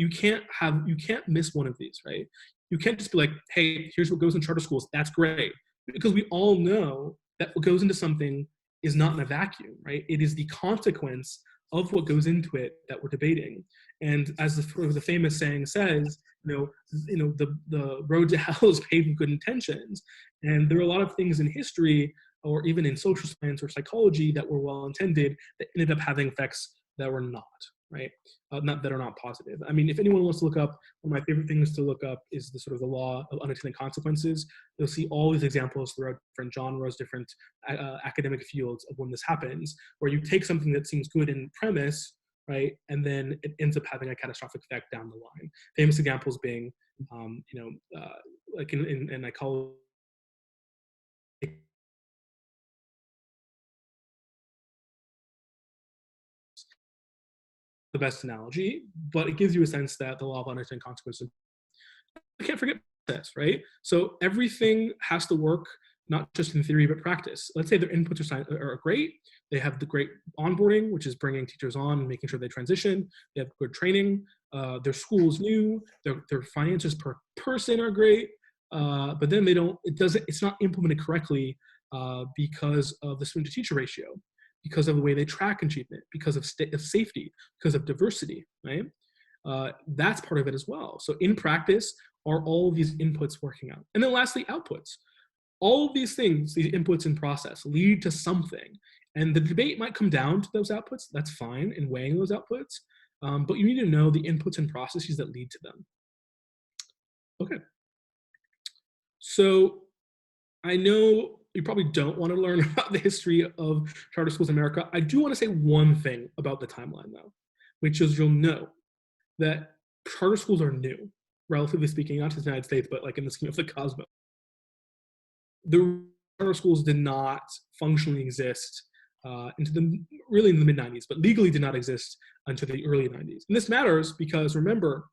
can't miss one of these, right? You can't just be like, hey, here's what goes in charter schools. That's great. Because we all know that what goes into something is not in a vacuum, right? It is the consequence of what goes into it that we're debating. And as the famous saying says, the road to hell is paved with good intentions. And there are a lot of things in history or even in social science or psychology that were well-intended that ended up having effects that were not, right? That are not positive. I mean, if anyone wants to look up, one of my favorite things to look up is the sort of the law of unintended consequences. You'll see all these examples throughout different genres, different academic fields of when this happens, where you take something that seems good in premise, right, and then it ends up having a catastrophic effect down the line. Famous examples being, like in I call the best analogy, but it gives you a sense that the law of unintended consequences. I can't forget this, right? So everything has to work not just in theory but practice. Let's say their inputs are great. They have the great onboarding, which is bringing teachers on and making sure they transition. They have good training. Their school's new. Their finances per person are great, but then it's not implemented correctly because of the student-to-teacher ratio, because of the way they track achievement, because of safety, because of diversity, right? That's part of it as well. So in practice, are all of these inputs working out? And then lastly, outputs. All of these things, these inputs and process, lead to something. And the debate might come down to those outputs. That's fine in weighing those outputs. But you need to know the inputs and processes that lead to them. Okay. So I know you probably don't want to learn about the history of charter schools in America. I do want to say one thing about the timeline, though, which is you'll know that charter schools are new, relatively speaking, not to the United States, but like in the scheme of the cosmos. The charter schools did not functionally exist in the mid-90s, but legally did not exist until the early 90s. And this matters because, remember,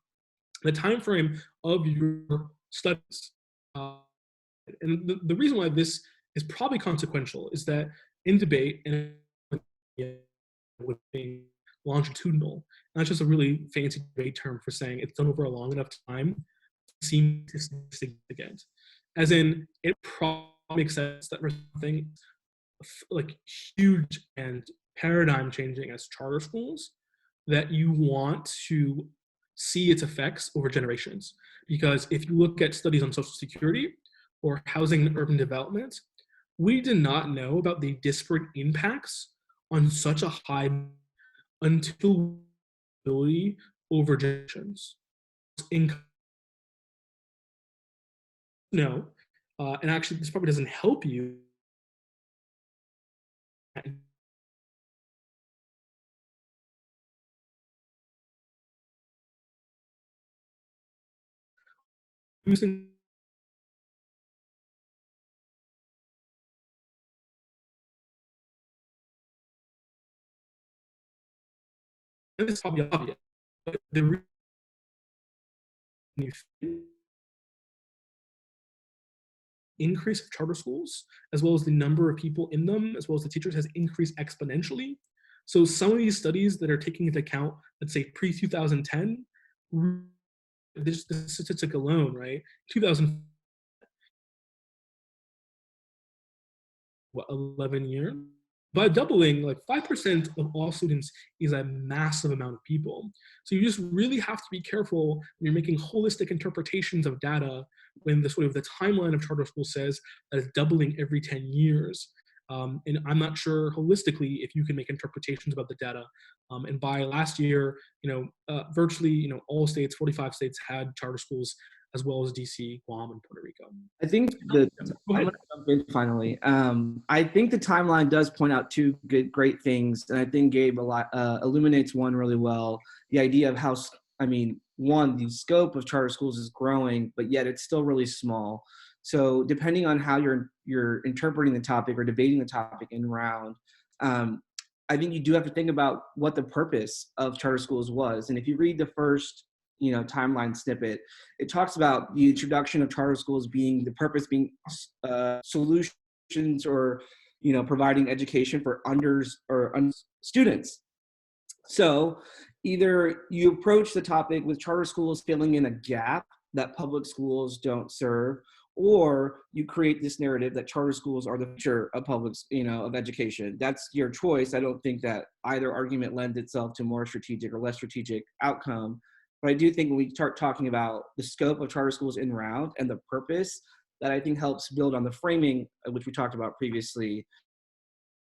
the time frame of your studies, and the reason why this is probably consequential is that in debate, and with being longitudinal, and that's just a really fancy debate term for saying it's done over a long enough time, seems significant. As in, it probably makes sense that for something like huge and paradigm changing as charter schools, that you want to see its effects over generations. Because if you look at studies on Social Security or housing and urban development, We did not know about the disparate impacts on such a high until ability over generations. No, and actually, this probably doesn't help you. Using this is probably obvious, but the increase of charter schools, as well as the number of people in them, as well as the teachers, has increased exponentially. So some of these studies that are taking into account, let's say pre-2010, this statistic alone, right? 2000, 11 years. By doubling, like 5% of all students is a massive amount of people. So you just really have to be careful when you're making holistic interpretations of data when the sort of the timeline of charter school says that it's doubling every 10 years. And I'm not sure holistically if you can make interpretations about the data. And by last year, virtually, all states, 45 states had charter schools, as well as DC, Guam, and Puerto Rico. I think I'm going to jump in finally. I think the timeline does point out two great things, and I think Gabe illuminates one really well. The idea of how, one, the scope of charter schools is growing, but yet it's still really small. So depending on how you're interpreting the topic or debating the topic in round, I think you do have to think about what the purpose of charter schools was. And if you read the first timeline snippet, it talks about the introduction of charter schools being the purpose being solutions or providing education for students. So either you approach the topic with charter schools filling in a gap that public schools don't serve, or you create this narrative that charter schools are the future of of education. That's your choice. I don't think that either argument lends itself to more strategic or less strategic outcome. But I do think when we start talking about the scope of charter schools in round and the purpose, that I think helps build on the framing, which we talked about previously.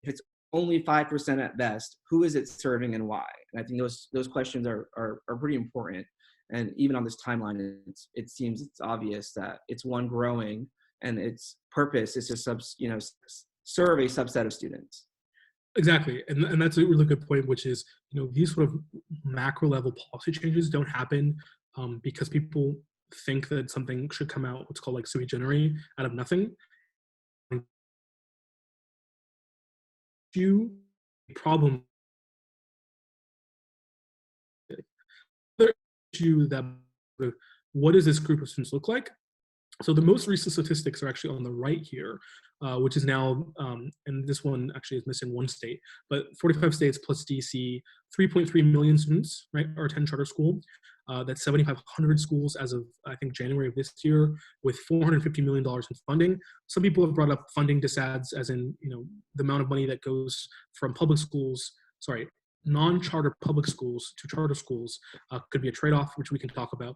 If it's only 5% at best, who is it serving and why? And I think those questions are pretty important. And even on this timeline, it seems it's obvious that it's one growing, and its purpose is to serve a subset of students. Exactly, and that's a really good point, which is these sort of macro level policy changes don't happen because people think that something should come out what's called like sui generis out of nothing. Problem. Other issue that what does this group of students look like? So the most recent statistics are actually on the right here, which is now, and this one actually is missing one state, but 45 states plus DC, 3.3 million students, right, are attend charter school. That's 7,500 schools as of, I think, January of this year, with $450 million in funding. Some people have brought up funding disads, as in, the amount of money that goes from non-charter public schools to charter schools could be a trade-off, which we can talk about,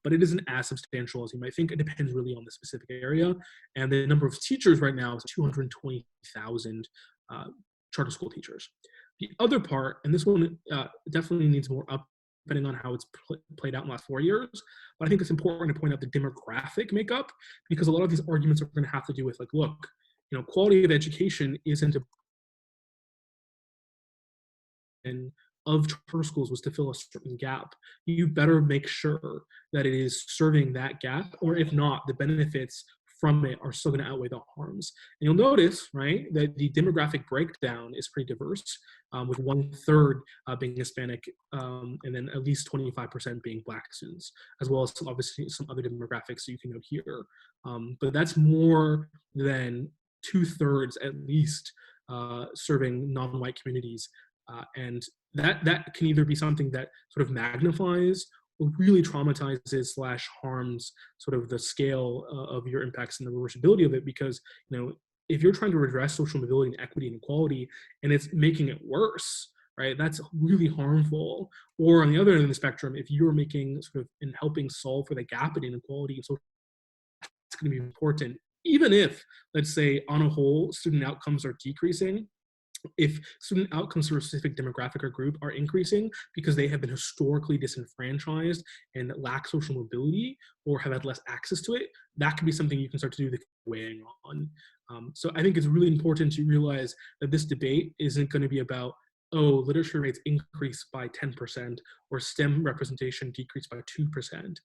but it isn't as substantial as you might think. It depends really on the specific area, and the number of teachers right now is 220,000 charter school teachers. The other part, and this one definitely needs more up, depending on how it's played out in the last 4 years, but I think it's important to point out the demographic makeup, because a lot of these arguments are going to have to do with, like, look, quality of education isn't of charter schools was to fill a certain gap. You better make sure that it is serving that gap, or if not, the benefits from it are still going to outweigh the harms. And you'll notice, right, that the demographic breakdown is pretty diverse, with 1/3 being Hispanic, and then at least 25% being Black students, as well as obviously some other demographics that you can note here. But that's more than 2/3 at least serving non-white communities. And that can either be something that sort of magnifies or really traumatizes / harms sort of the scale of your impacts and the reversibility of it, because if you're trying to address social mobility and equity and equality and it's making it worse, right, that's really harmful. Or on the other end of the spectrum, if you're making sort of and helping solve for the gap in inequality, so it's going to be important even if, let's say, on a whole, student outcomes are decreasing, if student outcomes for a specific demographic or group are increasing because they have been historically disenfranchised and lack social mobility or have had less access to it, that can be something you can start to do the weighing on. So I think it's really important to realize that this debate isn't going to be about, oh, literature rates increased by 10% or STEM representation decreased by 2%.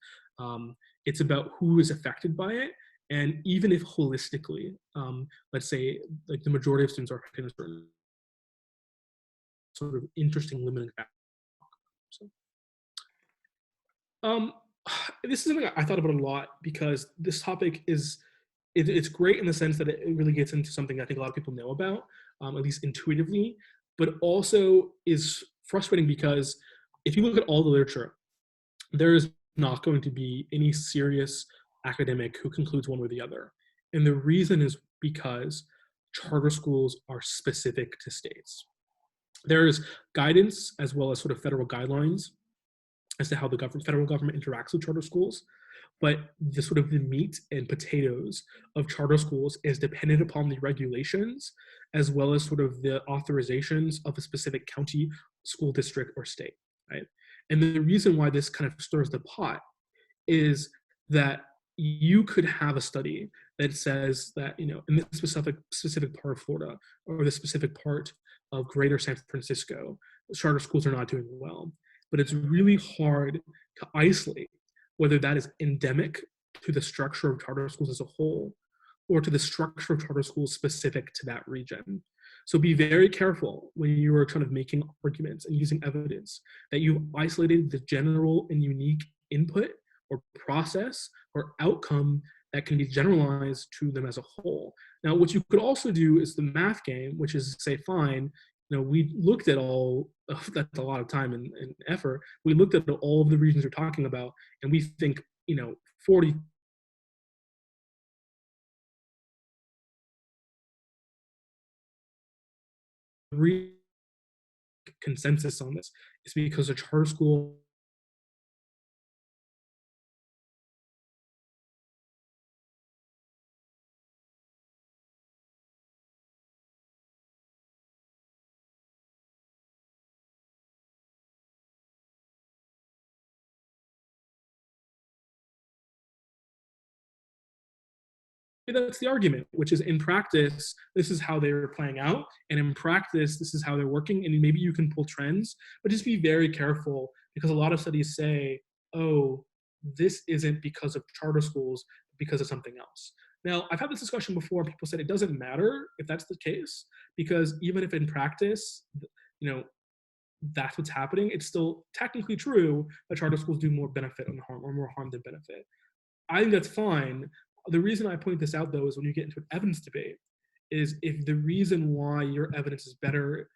It's about who is affected by it. And even if holistically, let's say like the majority of students are in a certain sort of interesting limiting factor. So, this is something I thought about a lot because this topic is, it's great in the sense that it really gets into something I think a lot of people know about, at least intuitively, but also is frustrating because if you look at all the literature, there is not going to be any serious academic who concludes one way or the other. And the reason is because charter schools are specific to states. There is guidance as well as sort of federal guidelines as to how the federal government interacts with charter schools, but the sort of the meat and potatoes of charter schools is dependent upon the regulations as well as sort of the authorizations of a specific county, school district, or state, right? And the reason why this kind of stirs the pot is that you could have a study that says that, in this specific part of Florida or the specific part of greater San Francisco, charter schools are not doing well. But it's really hard to isolate whether that is endemic to the structure of charter schools as a whole or to the structure of charter schools specific to that region. So be very careful when you are kind of making arguments and using evidence that you've isolated the general and unique input or process or outcome that can be generalized to them as a whole. Now, what you could also do is the math game, which is to say, fine, we looked at all, that's a lot of time and effort. We looked at all of the regions you're talking about, and we think, 40 consensus on this is because a charter school that's the argument, which is in practice, this is how they're playing out. And in practice, this is how they're working. And maybe you can pull trends, but just be very careful because a lot of studies say, oh, this isn't because of charter schools, because of something else. Now, I've had this discussion before. People said it doesn't matter if that's the case, because even if in practice, that's what's happening, it's still technically true that charter schools do more benefit than harm, or more harm than benefit. I think that's fine. The reason I point this out, though, is when you get into an evidence debate, is if the reason why your evidence is better,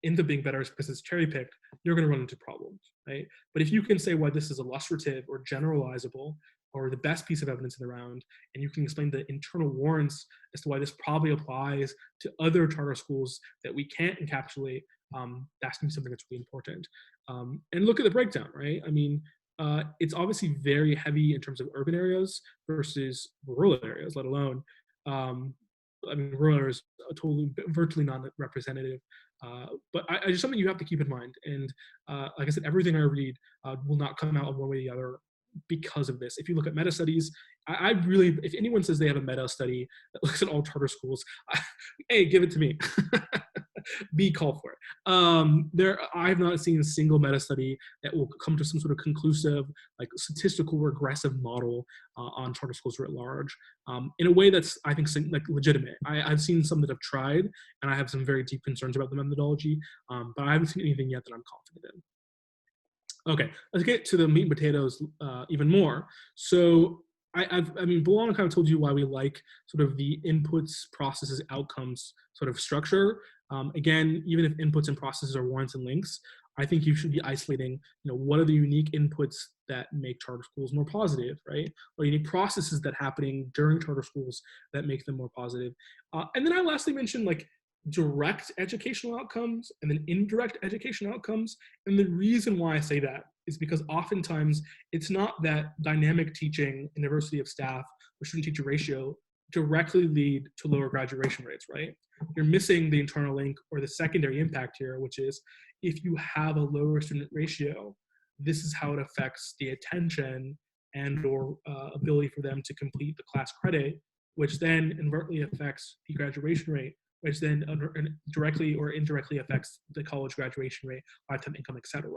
ends up being better is because it's cherry-picked, you're going to run into problems, right? But if you can say why this is illustrative or generalizable or the best piece of evidence in the round, and you can explain the internal warrants as to why this probably applies to other charter schools that we can't encapsulate, that's going to be something that's really important. And look at the breakdown, right? I mean, it's obviously very heavy in terms of urban areas versus rural areas, let alone, rural areas are virtually non-representative. But I just something you have to keep in mind. And like I said, everything I read will not come out one way or the other because of this. If you look at meta studies, I really, if anyone says they have a meta study that looks at all charter schools, hey, give it to me. Be called for it. I have not seen a single meta study that will come to some sort of conclusive, like statistical regressive model on charter schools writ large, in a way that's, I think, like legitimate. I've seen some that have tried, and I have some very deep concerns about the methodology, but I haven't seen anything yet that I'm confident in. Okay, let's get to the meat and potatoes even more. So Bilal kind of told you why we like sort of the inputs, processes, outcomes sort of structure. Again, even if inputs and processes are warrants and links, I think you should be isolating, what are the unique inputs that make charter schools more positive, right? Or unique processes that happening during charter schools that make them more positive. And then I lastly mentioned like direct educational outcomes and then indirect educational outcomes. And the reason why I say that is because oftentimes it's not that dynamic teaching and diversity of staff or student-teacher ratio directly lead to lower graduation rates, right? You're missing the internal link or the secondary impact here, which is if you have a lower student ratio, this is how it affects the attention and or ability for them to complete the class credit, which then inadvertently affects the graduation rate, which then directly or indirectly affects the college graduation rate, lifetime income, etc.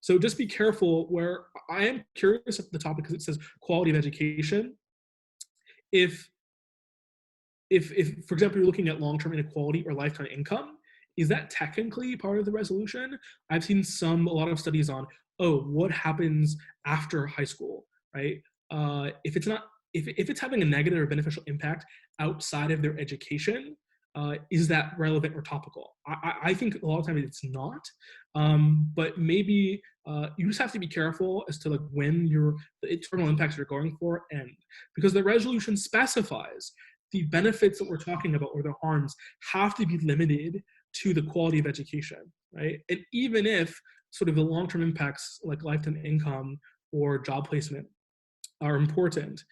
So just be careful. Where I am curious at the topic because it says quality of education. If for example, you're looking at long-term inequality or lifetime income, is that technically part of the resolution? I've seen a lot of studies on, what happens after high school, right? If it's having a negative or beneficial impact outside of their education, is that relevant or topical? I think a lot of times it's not, but maybe you just have to be careful as to like when the internal impacts you're going for end, because the resolution specifies the benefits that we're talking about or the harms have to be limited to the quality of education, right? And even if sort of the long-term impacts like lifetime income or job placement are important,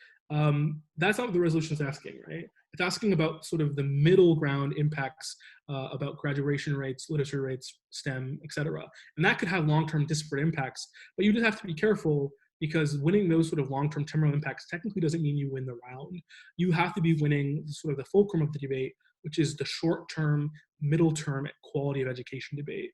that's not what the resolution is asking, right? It's asking about sort of the middle ground impacts about graduation rates, literacy rates, STEM, etc. And that could have long-term disparate impacts, but you just have to be careful because winning those sort of long-term terminal impacts technically doesn't mean you win the round. You have to be winning sort of the fulcrum of the debate, which is the short-term, middle-term quality of education debate,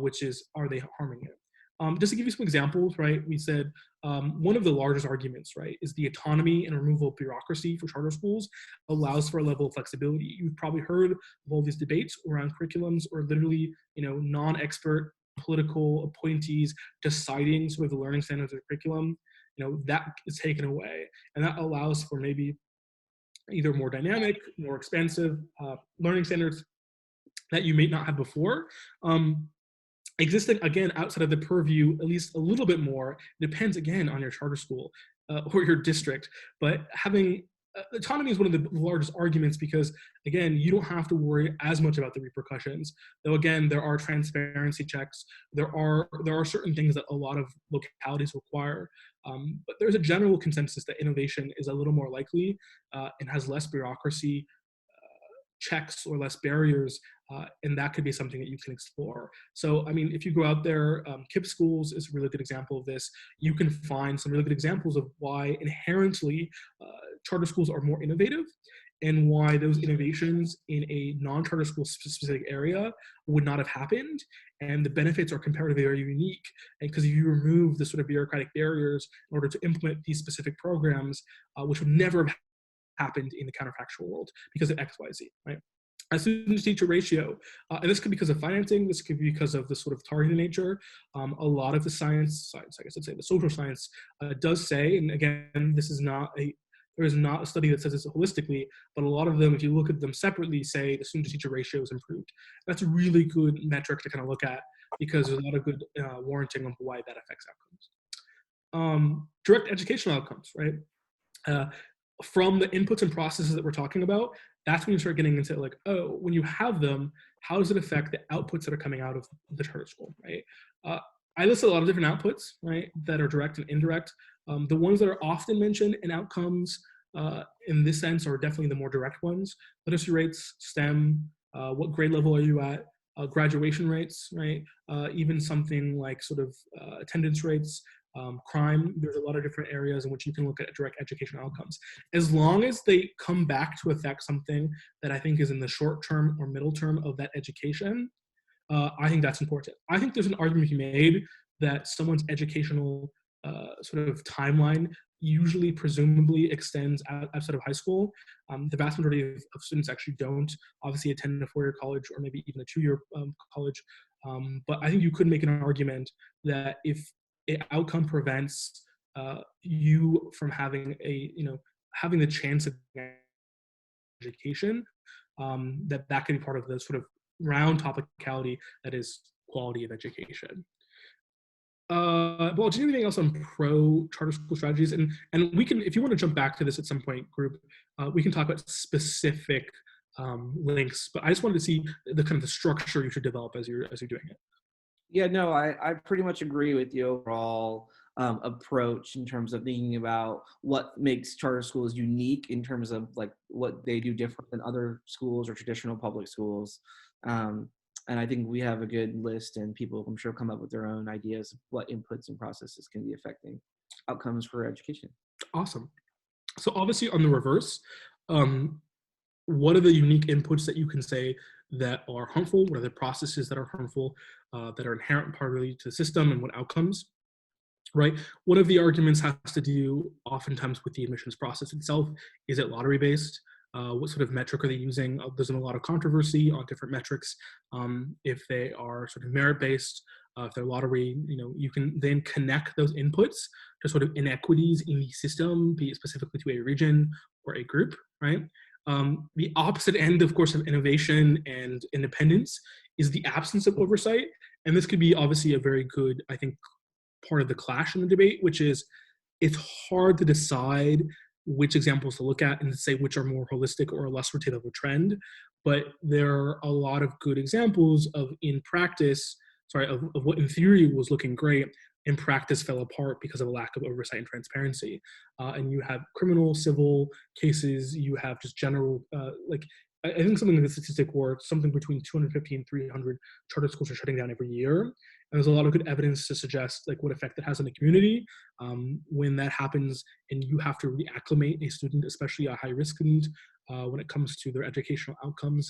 which is, are they harming it? Just to give you some examples, right, we said one of the largest arguments, right, is the autonomy and removal of bureaucracy for charter schools allows for a level of flexibility. You've probably heard of all these debates around curriculums or literally, non-expert political appointees deciding sort of the learning standards of the curriculum. That is taken away, and that allows for maybe either more dynamic, more expansive learning standards that you may not have before. Existing again outside of the purview, at least a little bit more, depends again on your charter school or your district. But having autonomy is one of the largest arguments because again, you don't have to worry as much about the repercussions. Though again, there are transparency checks. There are certain things that a lot of localities require. But there's a general consensus that innovation is a little more likely and has less bureaucracy checks or less barriers, and that could be something that you can explore. So, I mean, if you go out there, KIPP schools is a really good example of this. You can find some really good examples of why inherently charter schools are more innovative and why those innovations in a non-charter school specific area would not have happened. And the benefits are comparatively very unique. And because if you remove the sort of bureaucratic barriers in order to implement these specific programs, which would never have happened in the counterfactual world because of XYZ, right? A student-to-teacher ratio, and this could be because of financing, this could be because of the sort of targeted nature. A lot of the science, I guess I'd say the social science does say, and again, there is not a study that says this holistically, but a lot of them, if you look at them separately, say the student-to-teacher ratio is improved. That's a really good metric to kind of look at because there's a lot of good warranting on why that affects outcomes. Direct educational outcomes, right? From the inputs and processes that we're talking about, that's when you start getting into like, when you have them, how does it affect the outputs that are coming out of the charter school, right? I listed a lot of different outputs, right, that are direct and indirect. The ones that are often mentioned in outcomes in this sense are definitely the more direct ones. Literacy rates, STEM, what grade level are you at, graduation rates, right? Even something like sort of attendance rates, crime. There's a lot of different areas in which you can look at direct educational outcomes. As long as they come back to affect something that I think is in the short term or middle term of that education, I think that's important. I think there's an argument to be made that someone's educational sort of timeline usually presumably extends outside of high school. The vast majority of students actually don't obviously attend a four-year college or maybe even a two-year college. But I think you could make an argument that if an outcome prevents you from having having the chance of education, that can be part of the sort of round topicality that is quality of education. Well, do you have anything else on pro charter school strategies? And we can, if you want to jump back to this at some point, group, we can talk about specific links. But I just wanted to see the kind of the structure you should develop as you're doing it. Yeah, no, I pretty much agree with you overall. approach in terms of thinking about what makes charter schools unique in terms of like what they do different than other schools or traditional public schools. And I think we have a good list, and people, I'm sure, come up with their own ideas of what inputs and processes can be affecting outcomes for education. Awesome. So obviously on the reverse, what are the unique inputs that you can say that are harmful? What are the processes that are harmful, that are inherent partly to the system, and what outcomes, right? One of the arguments has to do oftentimes with the admissions process itself. Is it lottery-based? What sort of metric are they using? There's been a lot of controversy on different metrics. If they are sort of merit-based, if they're lottery, you can then connect those inputs to sort of inequities in the system, be it specifically to a region or a group, right? The opposite end, of course, of innovation and independence is the absence of oversight. And this could be obviously a very good, I think, part of the clash in the debate, which is it's hard to decide which examples to look at and to say which are more holistic or illustrative of a trend. But there are a lot of good examples of of what in theory was looking great, in practice fell apart because of a lack of oversight and transparency. And you have criminal, civil cases, you have just general, I think something in the statistic where something between 250 and 300 charter schools are shutting down every year. And there's a lot of good evidence to suggest like what effect it has on the community. When that happens and you have to reacclimate a student, especially a high-risk student, when it comes to their educational outcomes,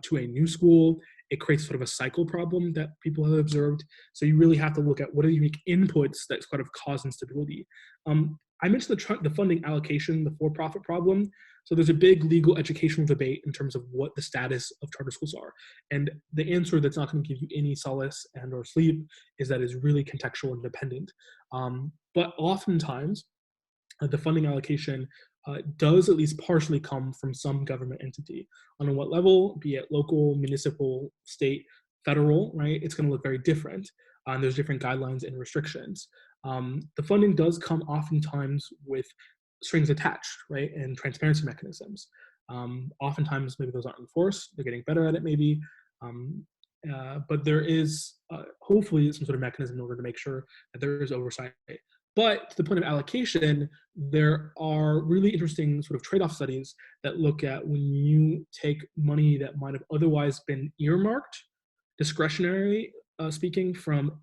to a new school, it creates sort of a cycle problem that people have observed. So you really have to look at what are the unique inputs that kind of cause instability. I mentioned the funding allocation, the for-profit problem. So there's a big legal educational debate in terms of what the status of charter schools are. And the answer that's not going to give you any solace and or sleep is that it's really contextual and dependent. But oftentimes, the funding allocation does at least partially come from some government entity. On what level, be it local, municipal, state, federal, right? It's going to look very different. And there's different guidelines and restrictions. The funding does come oftentimes with strings attached, right? And transparency mechanisms. Oftentimes, maybe those aren't enforced. They're getting better at it, maybe. But there is hopefully some sort of mechanism in order to make sure that there is oversight. But to the point of allocation, there are really interesting sort of trade-off studies that look at when you take money that might have otherwise been earmarked, discretionary speaking, from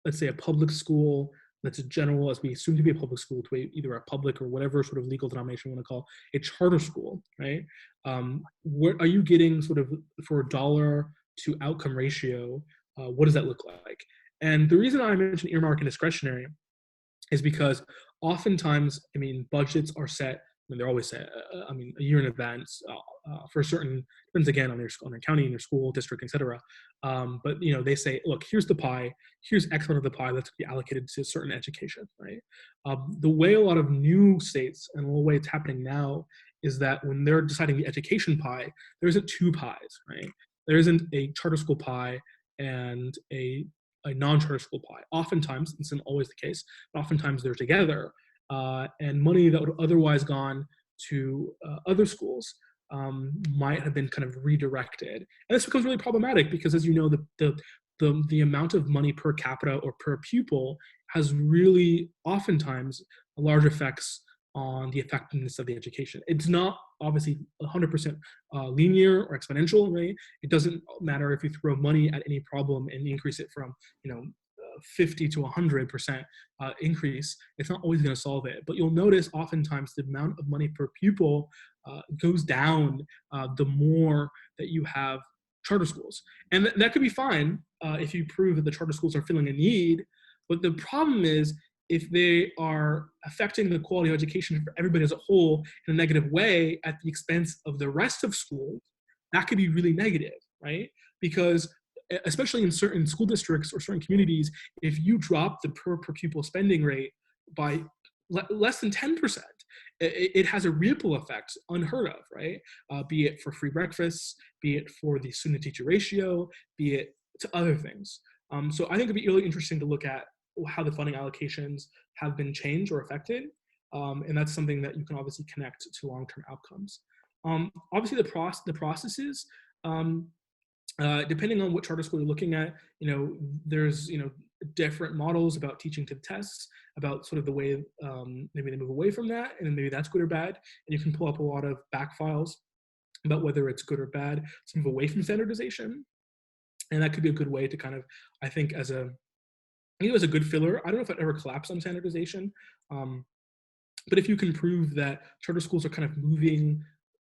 let's say a public school that's general, as we assume to be a public school, to either a public or whatever sort of legal denomination we want to call a charter school, right? What are you getting sort of for a dollar to outcome ratio? What does that look like? And the reason I mentioned earmark and discretionary is because oftentimes, budgets are set, and they're always set, a year in advance for certain, depends again on their county and their school district, etc. But they say, look, here's the pie, here's X amount of the pie that's to be allocated to certain education, right? The way a lot of new states and the way it's happening now is that when they're deciding the education pie, there isn't two pies, right? There isn't a charter school pie and a non-charter school pie. Oftentimes, this isn't always the case, but oftentimes they're together, and money that would have otherwise gone to other schools might have been kind of redirected. And this becomes really problematic because, as you know, the amount of money per capita or per pupil has really oftentimes large effects on the effectiveness of the education. It's not obviously 100% linear or exponential, right? It doesn't matter if you throw money at any problem and increase it from 50 to 100% increase. It's not always going to solve it. But you'll notice oftentimes the amount of money per pupil goes down the more that you have charter schools. And that could be fine if you prove that the charter schools are filling a need. But the problem is, if they are affecting the quality of education for everybody as a whole in a negative way at the expense of the rest of schools, that could be really negative, right? Because especially in certain school districts or certain communities, if you drop the per pupil spending rate by less than 10%, it has a ripple effect unheard of, right? Be it for free breakfasts, be it for the student-teacher ratio, be it to other things. So I think it'd be really interesting to look at how the funding allocations have been changed or affected. And that's something that you can obviously connect to long-term outcomes. Obviously the processes, depending on what charter school you're looking at, there's, different models about teaching to the tests, about sort of the way maybe they move away from that, and then maybe that's good or bad. And you can pull up a lot of back files about whether it's good or bad to move away from standardization. And that could be a good way to kind of, I think, as a good filler. I don't know if I'd ever collapse on standardization, but if you can prove that charter schools are kind of moving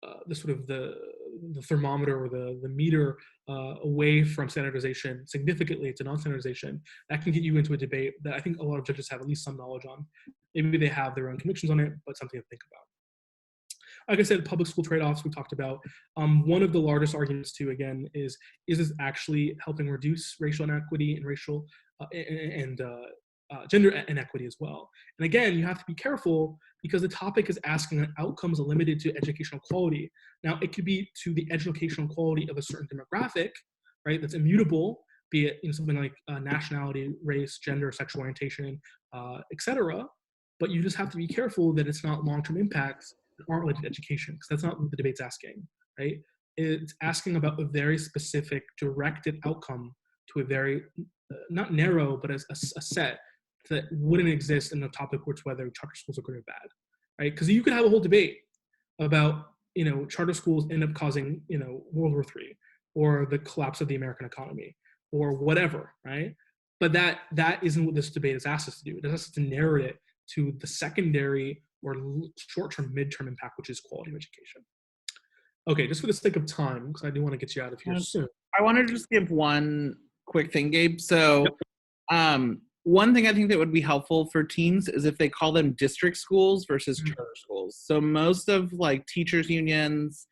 the thermometer or the meter away from standardization significantly to non-standardization, that can get you into a debate that I think a lot of judges have at least some knowledge on. Maybe they have their own convictions on it, but something to think about. Like I said, public school trade-offs we talked about. One of the largest arguments too, again, is this actually helping reduce racial inequity and racial and gender inequity as well? And again, you have to be careful because the topic is asking that outcomes are limited to educational quality. Now, it could be to the educational quality of a certain demographic, right? That's immutable, be it something like nationality, race, gender, sexual orientation, etc. But you just have to be careful that it's not long-term impacts that aren't related to education, because that's not what the debate's asking, right? It's asking about a very specific directed outcome to a very, not narrow, but as a set that wouldn't exist in the topic which whether charter schools are good or bad, right? Because you could have a whole debate about, charter schools end up causing, World War III or the collapse of the American economy or whatever, right? But that isn't what this debate has asked us to do. It has asked us to narrow it to the secondary or short-term, mid-term impact, which is quality of education. Okay, just for the sake of time, because I do want to get you out of here soon. I wanted to just give one quick thing, Gabe. So one thing I think that would be helpful for teams is if they call them district schools versus charter schools. So most of teachers unions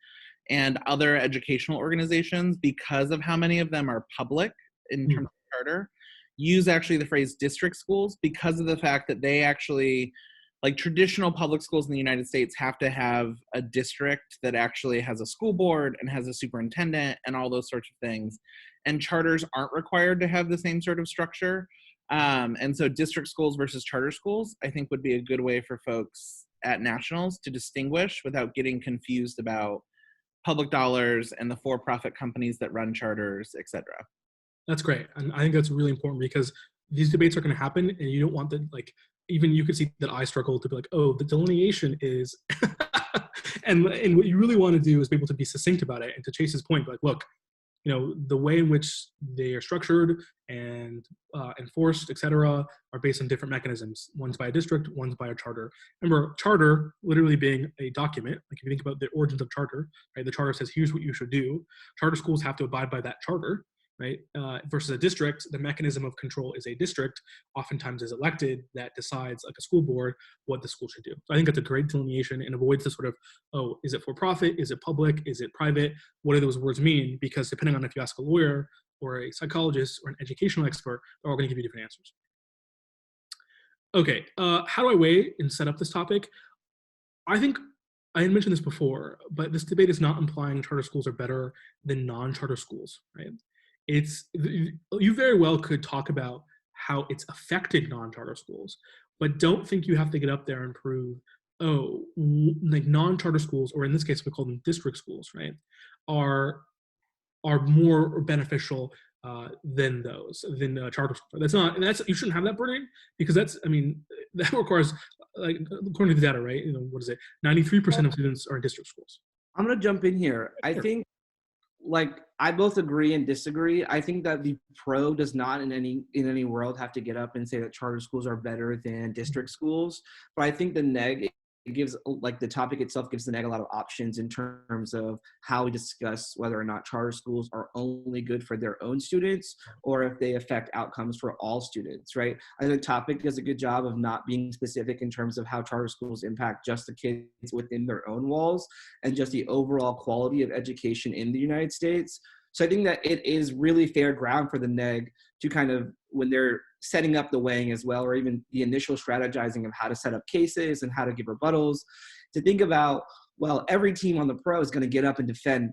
and other educational organizations, because of how many of them are public in terms of charter, use actually the phrase district schools because of the fact that they actually, traditional public schools in the United States have to have a district that actually has a school board and has a superintendent and all those sorts of things. And charters aren't required to have the same sort of structure. And so district schools versus charter schools, I think, would be a good way for folks at nationals to distinguish without getting confused about public dollars and the for-profit companies that run charters, et cetera. That's great. And I think that's really important because these debates are going to happen and you don't want the, even you could see that I struggle to be oh, the delineation is, and what you really want to do is be able to be succinct about it and to Chase's point, look, the way in which they are structured and enforced, et cetera, are based on different mechanisms. One's by a district, one's by a charter. Remember, charter literally being a document. If you think about the origins of charter, right? The charter says, here's what you should do. Charter schools have to abide by that charter, right? Versus a district, the mechanism of control is a district, oftentimes is elected, that decides, like a school board, what the school should do. So I think that's a great delineation and avoids the sort of, oh, is it for profit? Is it public? Is it private? What do those words mean? Because depending on if you ask a lawyer or a psychologist or an educational expert, they're all going to give you different answers. Okay, how do I weigh and set up this topic? I think I had mentioned this before, but this debate is not implying charter schools are better than non-charter schools, right? You very well could talk about how it's affected non-charter schools, but don't think you have to get up there and prove, oh, non-charter schools, or in this case we call them district schools, right, are more beneficial than charter schools. You shouldn't have that burden, because that requires, according to the data, right, what is it, 93% of students are in district schools. I'm going to jump in here. I think I both agree and disagree. I think that the pro does not in any world have to get up and say that charter schools are better than district schools. But I think the neg, it gives, the topic itself gives the neg a lot of options in terms of how we discuss whether or not charter schools are only good for their own students or if they affect outcomes for all students, right? I think the topic does a good job of not being specific in terms of how charter schools impact just the kids within their own walls and just the overall quality of education in the United States. So I think that it is really fair ground for the neg to kind of, when they're setting up the weighing as well, or even the initial strategizing of how to set up cases and how to give rebuttals, to think about, well, every team on the pro is going to get up and defend,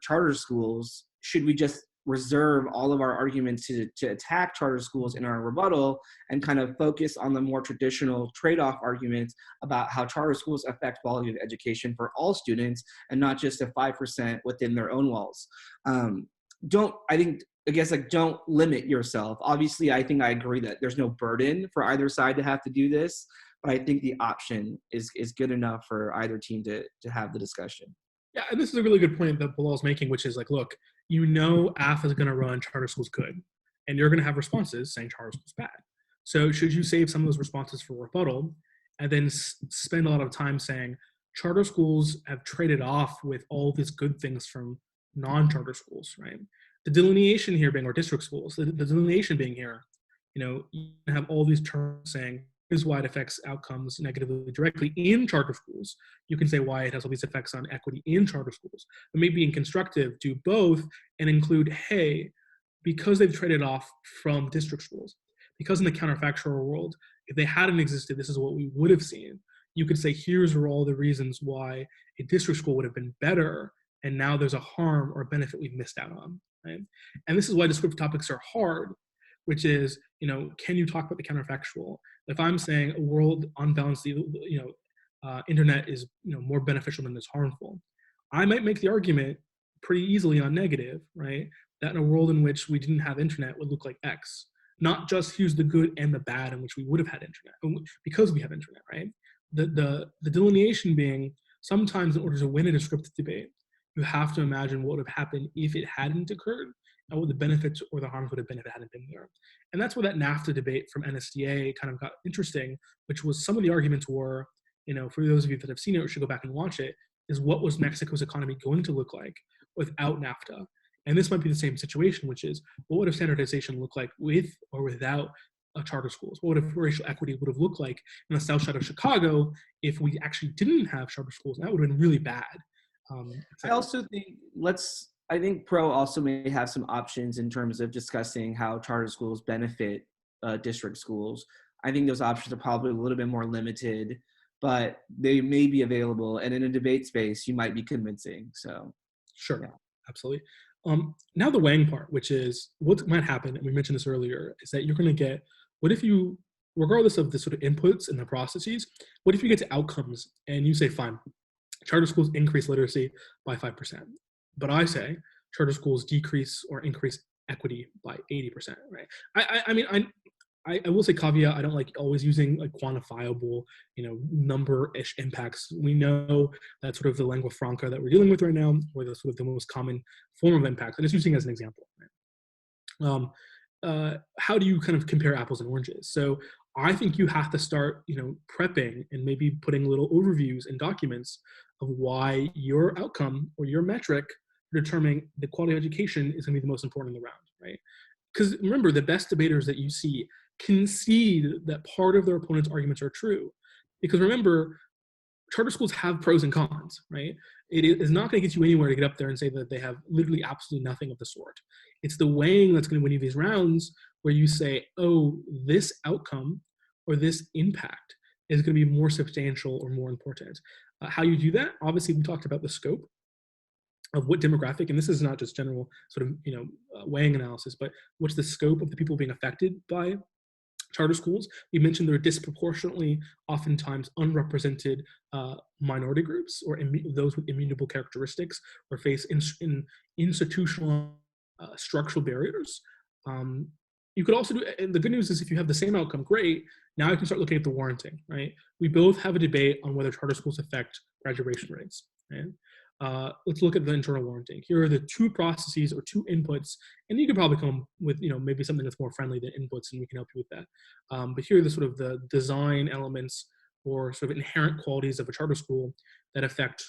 charter schools. Should we just reserve all of our arguments to attack charter schools in our rebuttal and kind of focus on the more traditional trade-off arguments about how charter schools affect quality of education for all students and not just a 5% within their own walls? I think I guess like don't limit yourself. Obviously, I think I agree that there's no burden for either side to have to do this, but I think the option is good enough for either team to have the discussion. Yeah, and this is a really good point that Bilal's making, which is like, look, you know AF is going to run charter schools good, and you're going to have responses saying charter schools bad. So should you save some of those responses for rebuttal and then spend a lot of time saying charter schools have traded off with all these good things from non-charter schools, right? The delineation here being, or district schools, the delineation being here, you have all these terms saying, here's why it affects outcomes negatively directly in charter schools. You can say why it has all these effects on equity in charter schools. But maybe in constructive, do both and include, hey, because they've traded off from district schools, because in the counterfactual world, if they hadn't existed, this is what we would have seen. You could say, here's all the reasons why a district school would have been better, and now there's a harm or a benefit we've missed out on, right? And this is why descriptive topics are hard, which is, can you talk about the counterfactual? If I'm saying a world unbalanced, internet is, more beneficial than it's harmful, I might make the argument pretty easily on negative, right? That in a world in which we didn't have internet would look like X. Not just here's the good and the bad in which we would have had internet, because we have internet, right? The delineation being, sometimes in order to win a descriptive debate, you have to imagine what would have happened if it hadn't occurred, and what the benefits or the harms would have been if it hadn't been there. And that's where that Nafta debate from NSDA kind of got interesting, which was some of the arguments were, for those of you that have seen it or should go back and watch it, is what was Mexico's economy going to look like without NAFTA? And this might be the same situation, which is, what would have standardization look like with or without charter schools? What would have racial equity would have looked like in the south side of Chicago if we actually didn't have charter schools? And that would have been really bad. I also think I think Pro also may have some options in terms of discussing how charter schools benefit district schools. I think those options are probably a little bit more limited, but they may be available. And in a debate space, you might be convincing. So, sure, yeah. Absolutely. Now the weighing part, which is what might happen, and we mentioned this earlier, is that you're going to get, what if you, regardless of the sort of inputs and the processes, what if you get to outcomes and you say, fine, charter schools increase literacy by 5%. But I say charter schools decrease or increase equity by 80%, right? I will say caveat, I don't like always using like quantifiable, number-ish impacts. We know that's sort of the lingua franca that we're dealing with right now, or the sort of the most common form of impact. I'm just using it as an example, right? How do you kind of compare apples and oranges? So I think you have to start, prepping and maybe putting little overviews and documents of why your outcome or your metric for determining the quality of education is going to be the most important in the round, right? Because remember, the best debaters that you see concede that part of their opponent's arguments are true. Because remember, charter schools have pros and cons, right? It is not going to get you anywhere to get up there and say that they have literally absolutely nothing of the sort. It's the weighing that's going to win you these rounds where you say, oh, this outcome or this impact is going to be more substantial or more important. How you do that? Obviously, we talked about the scope of what demographic, and this is not just general sort of weighing analysis, but what's the scope of the people being affected by charter schools. We mentioned there are disproportionately, oftentimes unrepresented minority groups or those with immutable characteristics or face institutional structural barriers. You could also do, and the good news is if you have the same outcome, great. Now you can start looking at the warranting, right? We both have a debate on whether charter schools affect graduation rates, right? Let's look at the internal warranting. Here are the two processes or two inputs, and you could probably come with maybe something that's more friendly than inputs, and we can help you with that. But here are the sort of the design elements or sort of inherent qualities of a charter school that affect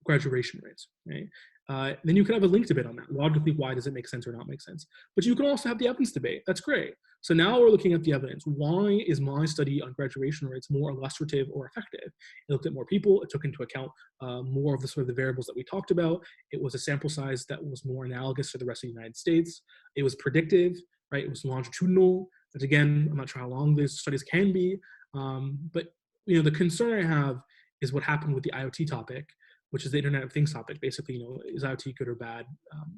graduation rates, right? Then you can have a link debate on that. Logically, why does it make sense or not make sense? But you can also have the evidence debate. That's great. So now we're looking at the evidence. Why is my study on graduation rates more illustrative or effective? It looked at more people. It took into account more of the sort of the variables that we talked about. It was a sample size that was more analogous to the rest of the United States. It was predictive, right? It was longitudinal. But again, I'm not sure how long these studies can be. But the concern I have is what happened with the IoT topic, which is the Internet of Things topic. Basically, is IoT good or bad,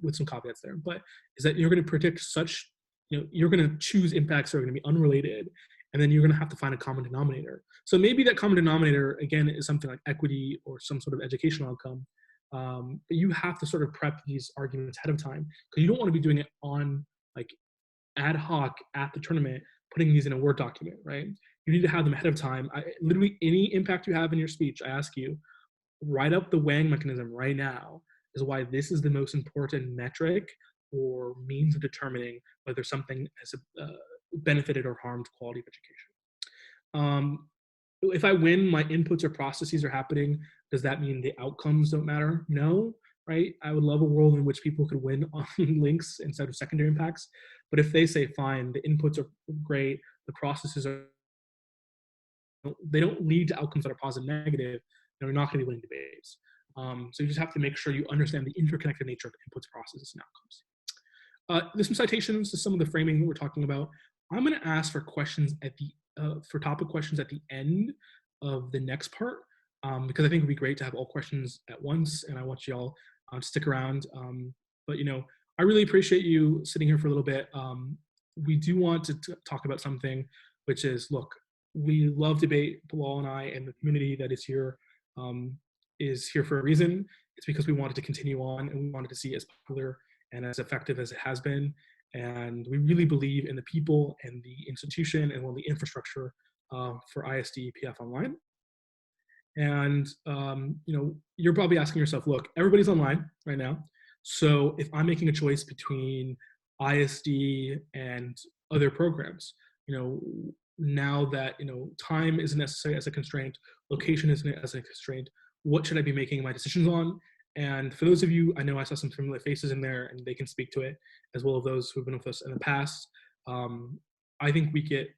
with some caveats there. But is that you're going to predict such, you're going to choose impacts that are going to be unrelated, and then you're going to have to find a common denominator. So maybe that common denominator, again, is something like equity or some sort of educational outcome. But you have to sort of prep these arguments ahead of time, because you don't want to be doing it on like ad hoc at the tournament, putting these in a Word document, right? You need to have them ahead of time. Literally any impact you have in your speech, I ask you, write up the weighing mechanism right now is why this is the most important metric or means of determining whether something has benefited or harmed quality of education. If I win, my inputs or processes are happening. Does that mean the outcomes don't matter? No, right? I would love a world in which people could win on links instead of secondary impacts. But if they say, fine, the inputs are great, the processes are, they don't lead to outcomes that are positive and negative, then we're not going to be winning debates. So you just have to make sure you understand the interconnected nature of inputs, processes, and outcomes. There's some citations to some of the framing that we're talking about. I'm going to ask for questions at the for topic questions at the end of the next part, because I think it would be great to have all questions at once, and I want you all to stick around. But I really appreciate you sitting here for a little bit. We do want to talk about something, which is, look, we love debate. Bilal and I and the community that is here for a reason. It's because we wanted to continue on, and we wanted to see it as popular and as effective as it has been. And we really believe in the people and the institution and the infrastructure for ISD PF Online. And you're probably asking yourself, look, everybody's online right now. So if I'm making a choice between ISD and other programs, now that time isn't necessary as a constraint, location isn't as a constraint, what should I be making my decisions on? And for those of you, I know I saw some familiar faces in there, and they can speak to it, as well as those who've been with us in the past. I think we get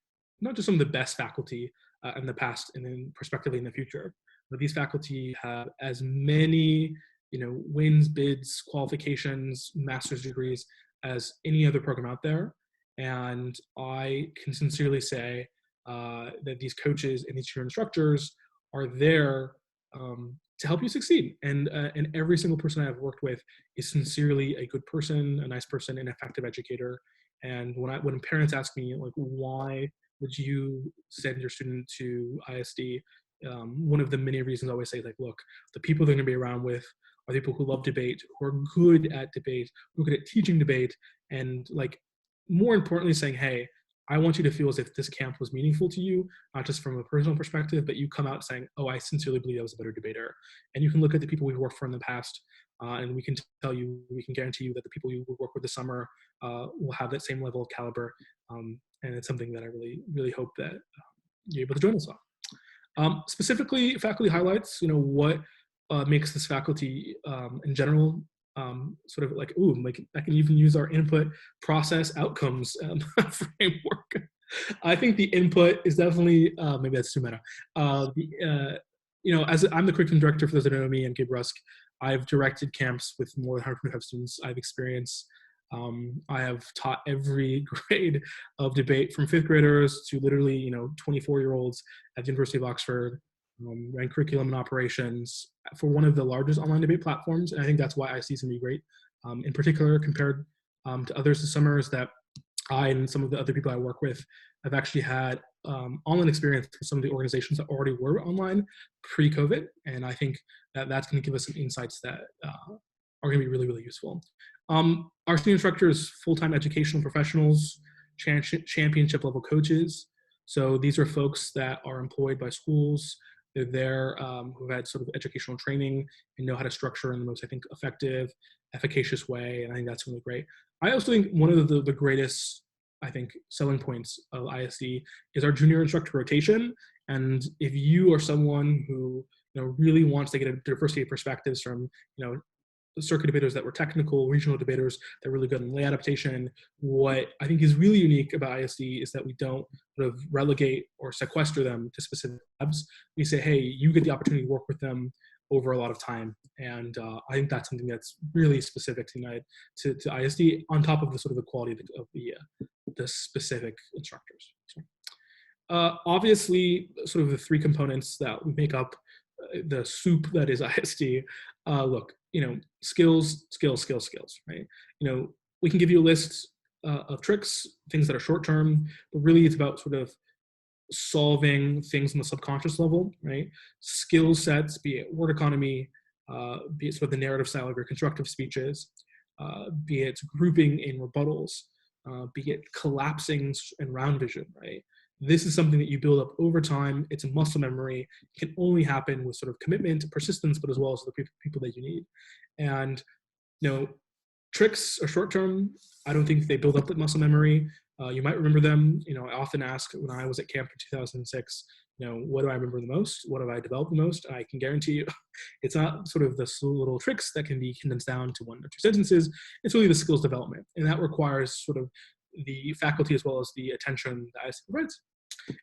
not just some of the best faculty in the past and then prospectively in the future, but these faculty have as many wins, bids, qualifications, master's degrees as any other program out there. And I can sincerely say that these coaches and these instructors are there to help you succeed. And every single person I've worked with is sincerely a good person, a nice person, an effective educator. And when parents ask me, like, why would you send your student to ISD? One of the many reasons I always say, like, look, the people they're going to be around with are people who love debate, who are good at debate, who are good at teaching debate, and, like, more importantly, saying, hey, I want you to feel as if this camp was meaningful to you, not just from a personal perspective, but you come out saying, oh, I sincerely believe I was a better debater. And you can look at the people we've worked for in the past, and we can guarantee you that the people you will work with this summer will have that same level of caliber. And it's something that I really, really hope that you're able to join us on. Specifically, faculty highlights, what makes this faculty in general sort of like, I can even use our input process outcomes framework. I think the input is definitely, maybe that's too meta. As I'm the curriculum director for those that know me, and Gabe Rusk, I've directed camps with more than 125 students. I've experienced, I have taught every grade of debate from 5th graders to literally, 24-year-olds at the University of Oxford. Ran curriculum and operations for one of the largest online debate platforms. And I think that's why ISD is going to be great. In particular, compared to others this summer, is that I and some of the other people I work with have actually had online experience with some of the organizations that already were online pre-COVID. And I think that that's going to give us some insights that are going to be really, really useful. Our student instructors, full-time educational professionals, championship level coaches. So these are folks that are employed by schools. They're there who've had sort of educational training and know how to structure in the most, I think, effective, efficacious way. And I think that's really great. I also think one of the greatest, I think, selling points of ISD is our junior instructor rotation. And if you are someone who really wants to get a diversity of perspectives from circuit debaters that were technical, regional debaters that are really good in lay adaptation, what I think is really unique about ISD is that we don't sort of relegate or sequester them to specific labs. We say, hey, you get the opportunity to work with them over a lot of time. And I think that's something that's really specific to ISD, on top of the sort of the quality of the specific instructors. So, obviously, sort of the 3 components that we make up the soup that is ISD. Look, skills, right? We can give you a list of tricks, things that are short term, but really it's about sort of solving things on the subconscious level, right? Skill sets, be it word economy, be it sort of the narrative style of your constructive speeches, be it grouping in rebuttals. be it collapsing and round vision, right? This is something that you build up over time. It's a muscle memory. It can only happen with sort of commitment, persistence, but as well as the people that you need. And, tricks are short term. I don't think they build up with muscle memory. You might remember them. I often ask when I was at camp in 2006, what do I remember the most? What have I developed the most? I can guarantee you it's not sort of the little tricks that can be condensed down to 1 or 2 sentences. It's really the skills development. And that requires sort of the faculty as well as the attention that ISD provides.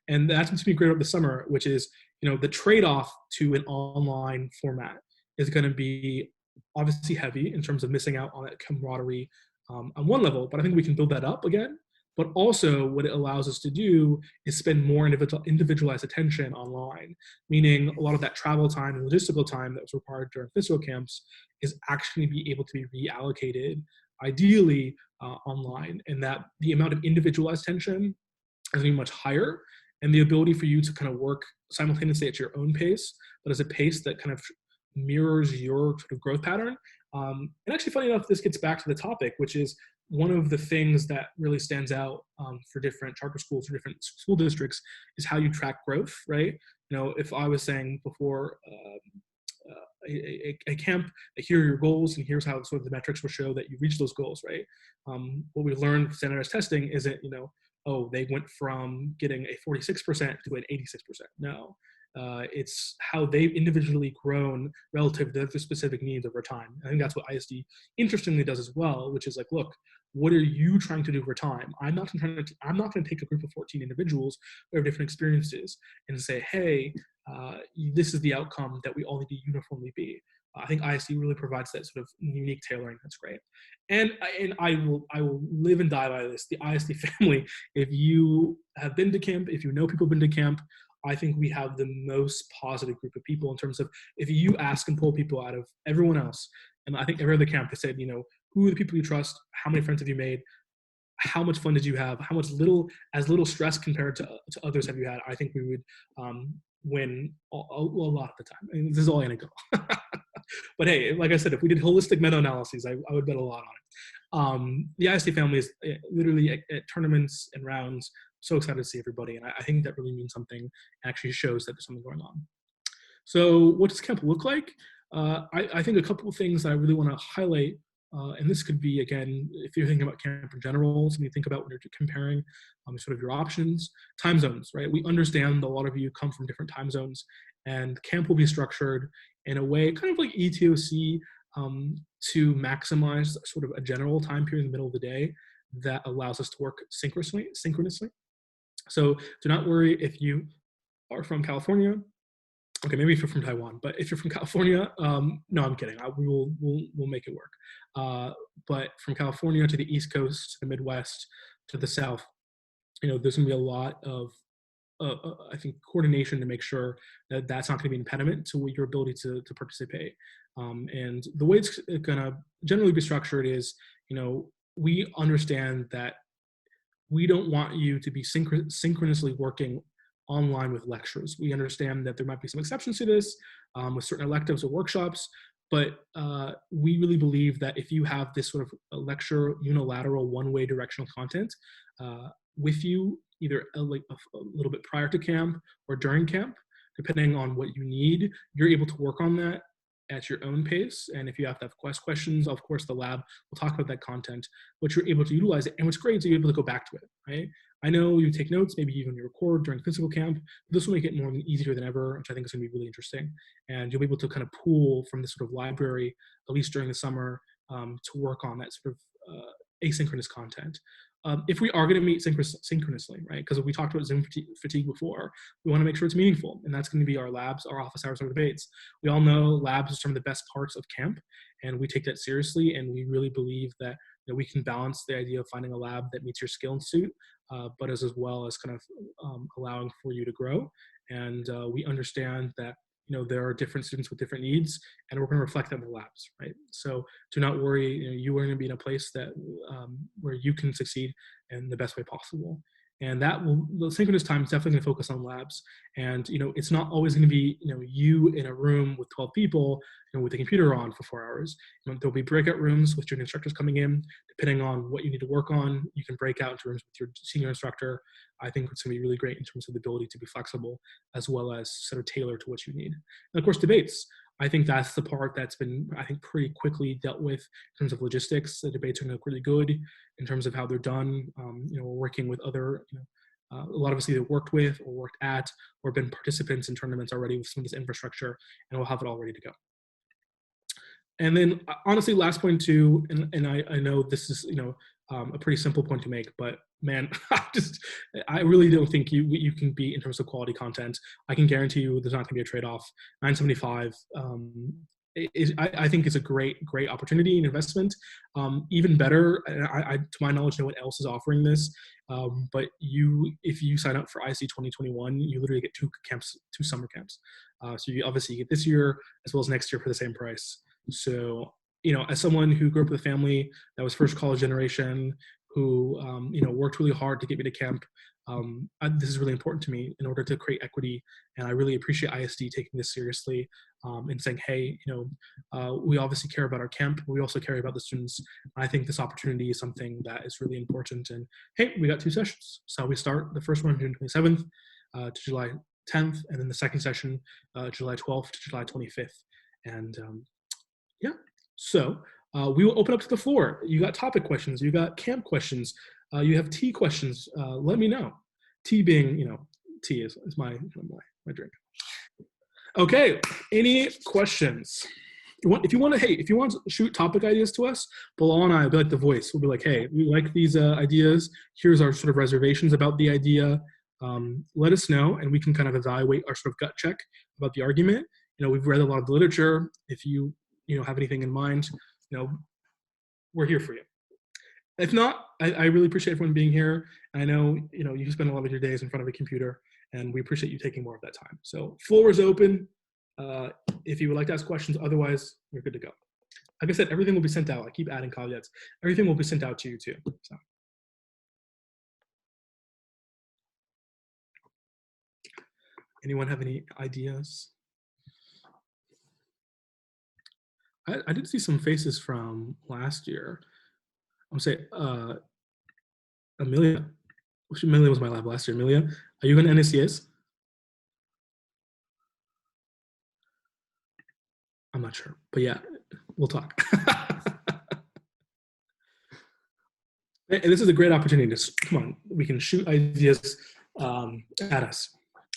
And that's what's been great over the summer, which is, the trade-off to an online format is going to be obviously heavy in terms of missing out on that camaraderie on one level, but I think we can build that up again. But also what it allows us to do is spend more individualized attention online, meaning a lot of that travel time and logistical time that was required during physical camps is actually be able to be reallocated, ideally online, and that the amount of individualized attention is going to be much higher, and the ability for you to kind of work simultaneously at your own pace, but as a pace that kind of mirrors your sort of growth pattern. And actually, funny enough, this gets back to the topic, which is one of the things that really stands out for different charter schools or different school districts is how you track growth, right? If I was saying before a camp, here are your goals, and here's how sort of the metrics will show that you reach those goals, right? What we learned from standardized testing isn't, they went from getting a 46% to an 86%. No. It's how they've individually grown relative to their specific needs over time. I think that's what ISD interestingly does as well, which is like, look, what are you trying to do over time? I'm not going to take a group of 14 individuals who have different experiences and say, hey, this is the outcome that we all need to uniformly be. I think ISD really provides that sort of unique tailoring. That's great. And I will live and die by this. The ISD family, if you have been to camp, if you know people have been to camp, I think we have the most positive group of people in terms of if you ask and pull people out of everyone else, and I think every other camp has said, who are the people you trust? How many friends have you made? How much fun did you have? How much little stress compared to others have you had? I think we would win a lot of the time. And this is all anecdotal. But hey, like I said, if we did holistic meta-analyses, I would bet a lot on it. The ISD family is literally at tournaments and rounds. So excited to see everybody, and I think that really means something and actually shows that there's something going on. So what does camp look like? I think a couple of things that I really want to highlight, and this could be, again, if you're thinking about camp in general, something you think about when you're comparing sort of your options. Time zones, right? We understand a lot of you come from different time zones, and camp will be structured in a way kind of like ETOC to maximize sort of a general time period in the middle of the day that allows us to work synchronously. So do not worry if you are from California. Okay, maybe if you're from Taiwan, but if you're from California, no, I'm kidding. We'll make it work. But from California to the East Coast, to the Midwest, to the South, there's gonna be a lot of, I think, coordination to make sure that that's not gonna be an impediment to your ability to participate. And the way it's gonna generally be structured is, we understand that we don't want you to be synchronously working online with lectures. We understand that there might be some exceptions to this with certain electives or workshops, but we really believe that if you have this sort of lecture unilateral one-way directional content with you, either a little bit prior to camp or during camp, depending on what you need, you're able to work on that at your own pace. And if you have to have questions, of course, the lab will talk about that content, but you're able to utilize it. And what's great is you're able to go back to it, right? I know you take notes, maybe even you record during physical camp. This will make it more easier than ever, which I think is going to be really interesting. And you'll be able to kind of pull from this sort of library, at least during the summer, to work on that sort of asynchronous content. If we are going to meet synchronously, right? Because we talked about Zoom fatigue before, we want to make sure it's meaningful, and that's going to be our labs, our office hours, our debates. We all know labs are some of the best parts of camp, and we take that seriously, and we really believe that we can balance the idea of finding a lab that meets your skill and suit, but as well as kind of allowing for you to grow. And we understand that there are different students with different needs, and we're going to reflect that in the labs, right? So do not worry, you are going to be in a place that where you can succeed in the best way possible. And the synchronous time is definitely going to focus on labs. And, it's not always going to be, you in a room with 12 people, with the computer on for 4 hours. There'll be breakout rooms with junior instructors coming in. Depending on what you need to work on, you can break out into rooms with your senior instructor. I think it's going to be really great in terms of the ability to be flexible, as well as sort of tailor to what you need. And of course, debates. I think that's the part that's been, I think, pretty quickly dealt with in terms of logistics. The debates are going to look really good in terms of how they're done. We're working with other, a lot of us either worked with or worked at or been participants in tournaments already with some of this infrastructure, and we'll have it all ready to go. And then, honestly, last point too, and I know this is, a pretty simple point to make, but man, I really don't think you can beat in terms of quality content. I can guarantee you there's not going to be a trade-off. 975 I think it's a great opportunity and investment. Even better, I to my knowledge, no one else is offering this. But if you sign up for ISD 2021, you literally get 2 summer camps. So you obviously get this year as well as next year for the same price. So, as someone who grew up with a family that was first college generation, who, worked really hard to get me to camp, this is really important to me in order to create equity. And I really appreciate ISD taking this seriously and saying, hey, we obviously care about our camp, but we also care about the students. I think this opportunity is something that is really important. And hey, we got 2 sessions. So we start the first one June 27th to July 10th, and then the second session, July 12th to July 25th. And yeah, so we will open up to the floor. You got topic questions, you got camp questions, you have tea questions. Let me know. Tea being, tea is my drink. Okay, any questions? If you want to shoot topic ideas to us, Bilal and I will be like the voice. We'll be like, hey, we like these ideas. Here's our sort of reservations about the idea. Let us know, and we can kind of evaluate our sort of gut check about the argument. We've read a lot of the literature. If you have anything in mind, we're here for you. If not, I really appreciate everyone being here. I know, you spend a lot of your days in front of a computer, and we appreciate you taking more of that time. So floor is open if you would like to ask questions. Otherwise, you're good to go. Like I said, everything will be sent out. I keep adding caveats. Everything will be sent out to you too. So. Anyone have any ideas? I did see some faces from last year. I'm gonna say Amelia. Amelia was my lab last year. Amelia, are you going to Nsdas? I'm not sure, but yeah, we'll talk. And this is a great opportunity to come on. We can shoot ideas at us,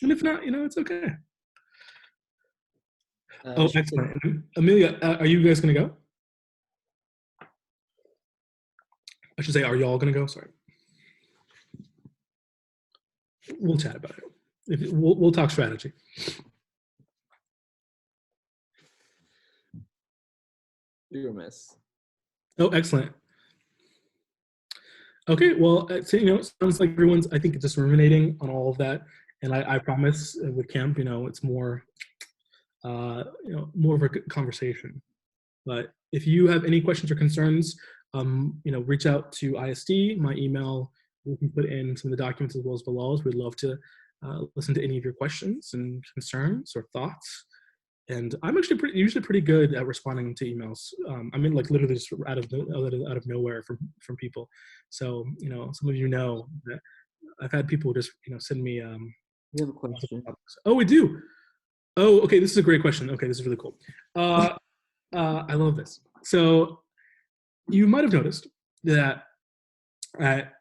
and if not, it's okay. Oh, excellent. Amelia, are you guys going to go? I should say, are y'all going to go? Sorry. We'll chat about it. We'll talk strategy. You're a miss. Oh, excellent. Okay, well, it sounds like everyone's, I think, just ruminating on all of that. And I promise with camp, it's more, more of a conversation. But if you have any questions or concerns, reach out to ISD. My email, we can put in some of the documents as well as Bilal's. We'd love to listen to any of your questions and concerns or thoughts. And I'm actually usually pretty good at responding to emails. I mean, like literally just out of nowhere from people. So some of that I've had people just send me. We have a question. Oh, we do. Oh, okay. This is a great question. Okay, this is really cool. I love this. So you might have noticed that at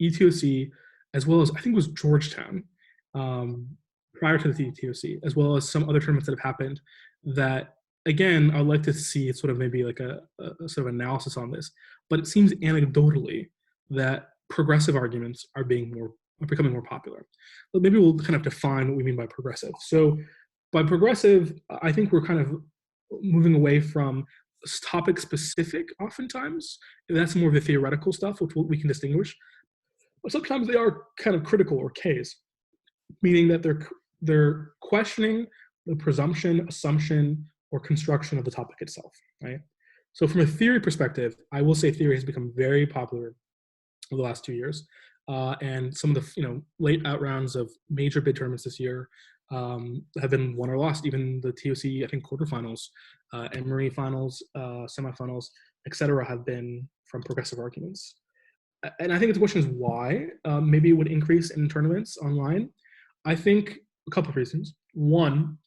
ETOC, as well as I think it was Georgetown, prior to the ETOC, as well as some other tournaments that have happened, that again, I'd like to see sort of maybe like a sort of analysis on this, but it seems anecdotally that progressive arguments are becoming more popular. But maybe we'll kind of define what we mean by progressive. So by progressive, I think we're kind of moving away from topic specific oftentimes. That's more of the theoretical stuff, which we can distinguish. But sometimes they are kind of critical or case, meaning that they're questioning the presumption, assumption, or construction of the topic itself, right? So from a theory perspective, I will say theory has become very popular over the last 2 years. and some of the late out rounds of major bid tournaments this year have been won or lost. Even the TOC, I think, quarterfinals, Emory finals, semifinals, etc., have been from progressive arguments. And I think the question is why. Maybe it would increase in tournaments online. I think a couple of reasons. One,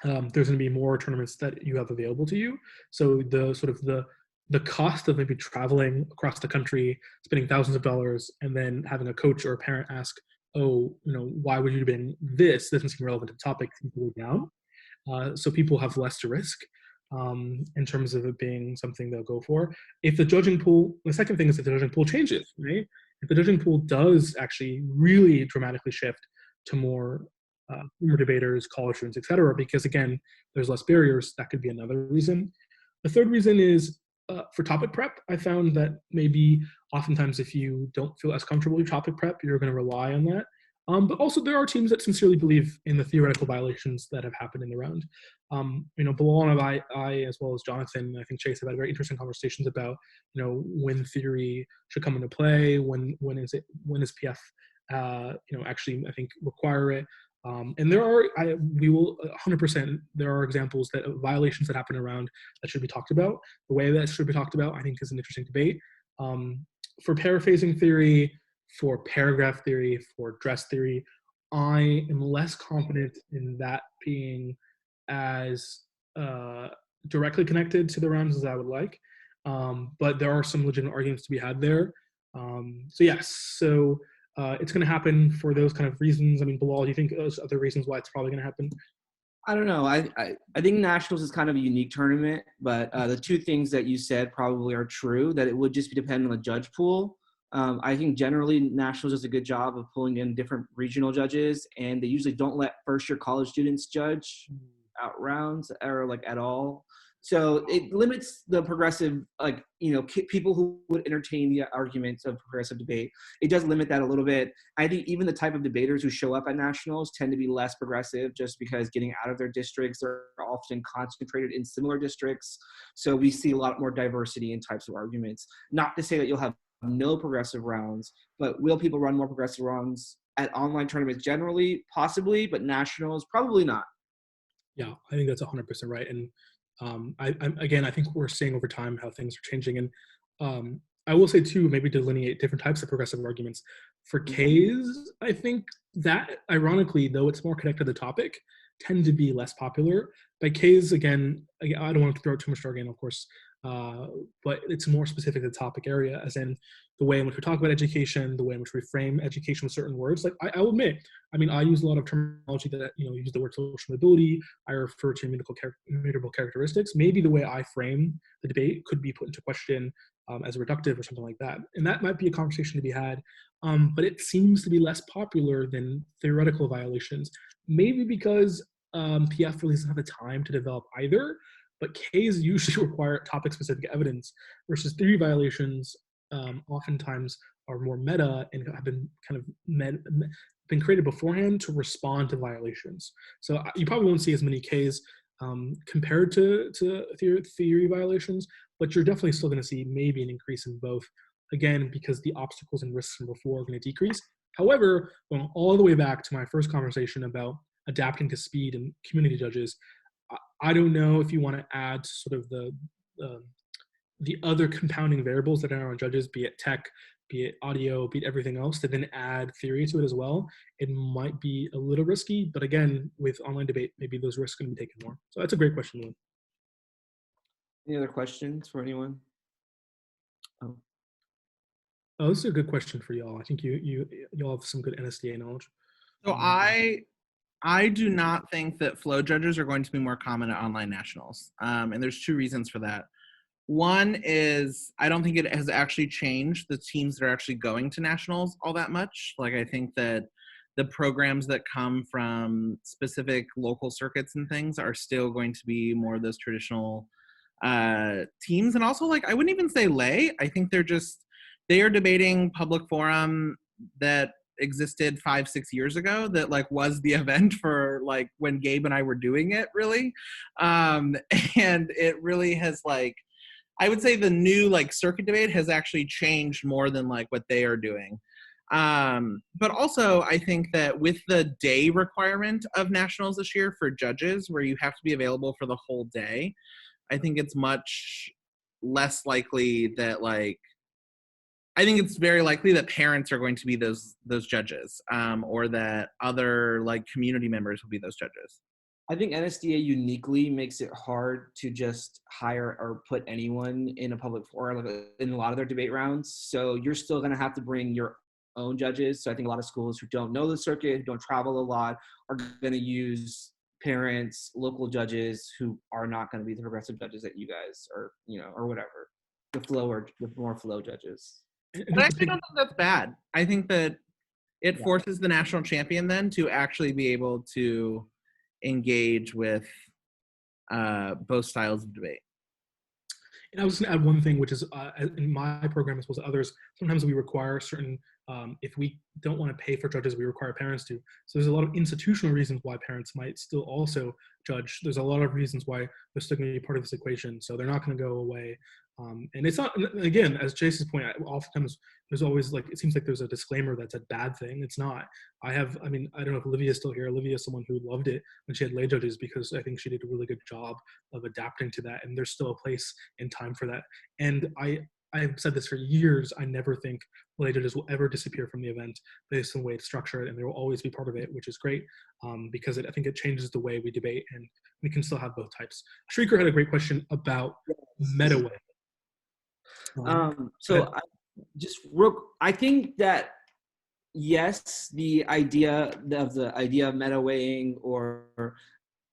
there's going to be more tournaments that you have available to you. So the cost of maybe traveling across the country, spending thousands of dollars, and then having a coach or a parent ask, "Oh, why would you be doing this? Doesn't seem relevant to the topic." Seems to go down. So people have less to risk in terms of it being something they'll go for. If the judging pool, the second thing is if the judging pool changes, right? If the judging pool does actually really dramatically shift to more debaters, college students, etc., because again, there's less barriers, that could be another reason. The third reason is for topic prep. I found that maybe oftentimes if you don't feel as comfortable with topic prep, you're going to rely on that. But also there are teams that sincerely believe in the theoretical violations that have happened in the round. Bilal and I, as well as Jonathan, I think Chase, have had very interesting conversations about, when theory should come into play, when is PF, actually, I think, require it. And we will 100%, there are examples that violations that happen around that should be talked about. The way that should be talked about, I think, is an interesting debate. For paraphrasing theory, for paragraph theory, for dress theory, I am less confident in that being as directly connected to the rounds as I would like. But there are some legitimate arguments to be had there. So it's going to happen for those kind of reasons. I mean, Bilal, do you think those other reasons why it's probably going to happen? I don't know. I think Nationals is kind of a unique tournament, but the two things that you said probably are true, that it would just be dependent on the judge pool. I think generally Nationals does a good job of pulling in different regional judges, and they usually don't let first-year college students judge out rounds or at all. So it limits the progressive, people who would entertain the arguments of progressive debate. It does limit that a little bit. I think even the type of debaters who show up at Nationals tend to be less progressive just because getting out of their districts are often concentrated in similar districts. So we see a lot more diversity in types of arguments. Not to say that you'll have no progressive rounds, but will people run more progressive rounds at online tournaments generally? Possibly, but Nationals, probably not. Yeah, I think that's 100% right. And I think we're seeing over time how things are changing. And I will say too, maybe delineate different types of progressive arguments. For K's, I think that ironically, though it's more connected to the topic, tend to be less popular. By K's, again, I don't want to throw too much jargon, of course, but it's more specific to the topic area, as in the way in which we talk about education, the way in which we frame education with certain words. Like I will admit, I use a lot of terminology that use the word social mobility. I refer to immutable characteristics. Maybe the way I frame the debate could be put into question as reductive or something like that, and that might be a conversation to be had. But it seems to be less popular than theoretical violations. Maybe because PF really doesn't have the time to develop either. But Ks usually require topic-specific evidence, versus theory violations oftentimes are more meta and have been kind of been created beforehand to respond to violations. So you probably won't see as many Ks compared to theory violations, but you're definitely still going to see maybe an increase in both, again, because the obstacles and risks from before are going to decrease. However, going all the way back to my first conversation about adapting to speed and community judges, I don't know if you want to add sort of the other compounding variables that are on judges, be it tech, be it audio, be it everything else, to then add theory to it as well. It might be a little risky, but again, with online debate, maybe those risks can be taken more. So that's a great question, Lynn. Any other questions for anyone? Oh, this is a good question for y'all. I think y'all have some good NSDA knowledge. So I do not think that flow judges are going to be more common at online nationals. And there's two reasons for that. One is I don't think it has actually changed the teams that are actually going to nationals all that much. I think that the programs that come from specific local circuits and things are still going to be more of those traditional teams. And also, I wouldn't even say lay. I think they are debating public forum that existed 5-6 years ago that was the event for when Gabe and I were doing it, really. And it really has I would say the new circuit debate has actually changed more than what they are doing. But also, I think that with the day requirement of nationals this year for judges, where you have to be available for the whole day, I think it's much less likely that I think it's very likely that parents are going to be those judges, or that other community members will be those judges. I think NSDA uniquely makes it hard to just hire or put anyone in a public forum in a lot of their debate rounds. So you're still going to have to bring your own judges. So I think a lot of schools who don't know the circuit, who don't travel a lot, are going to use parents, local judges who are not going to be the progressive judges that you guys are, or whatever, the more flow judges. But I actually don't think that's bad. I think that it forces the national champion then to actually be able to engage with both styles of debate. And I was going to add one thing, which is in my program as well as others, sometimes we require certain, if we don't want to pay for judges, we require parents to. So there's a lot of institutional reasons why parents might still also judge. There's a lot of reasons why they're still going to be part of this equation. So they're not going to go away. And it's not, again, as Chase's point, oftentimes there's always it seems like there's a disclaimer that's a bad thing. It's not. I don't know if Olivia's still here. Olivia is someone who loved it when she had lay judges because I think she did a really good job of adapting to that. And there's still a place and time for that. And I've said this for years. I never think lay judges will ever disappear from the event based on the way it's structured, and they will always be part of it, which is great because I think it changes the way we debate, and we can still have both types. Shrieker had a great question about meta way. I think that yes, the idea of meta weighing, or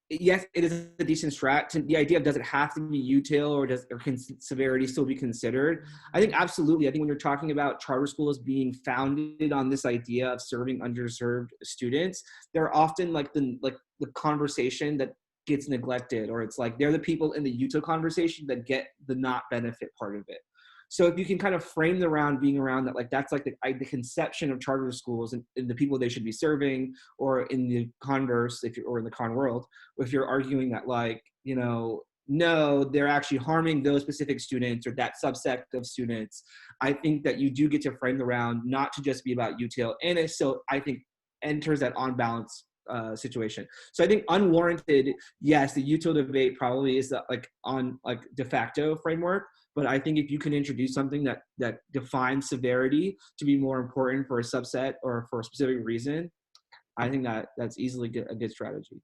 yes, it is a decent strat. The idea of does it have to be util, or can severity still be considered? I think absolutely. I think when you're talking about charter schools being founded on this idea of serving underserved students, they're often the conversation that gets neglected, or it's they're the people in the util conversation that get the not benefit part of it. So if you can kind of frame the round being around that, that's the conception of charter schools and the people they should be serving, or in the converse, or in the con world, if you're arguing that no, they're actually harming those specific students or that subset of students, I think that you do get to frame the round not to just be about util, and it still, I think, enters that on balance situation. So I think unwarranted, yes, the util debate probably is on de facto framework. But I think if you can introduce something that defines severity to be more important for a subset or for a specific reason, I think that's easily a good strategy.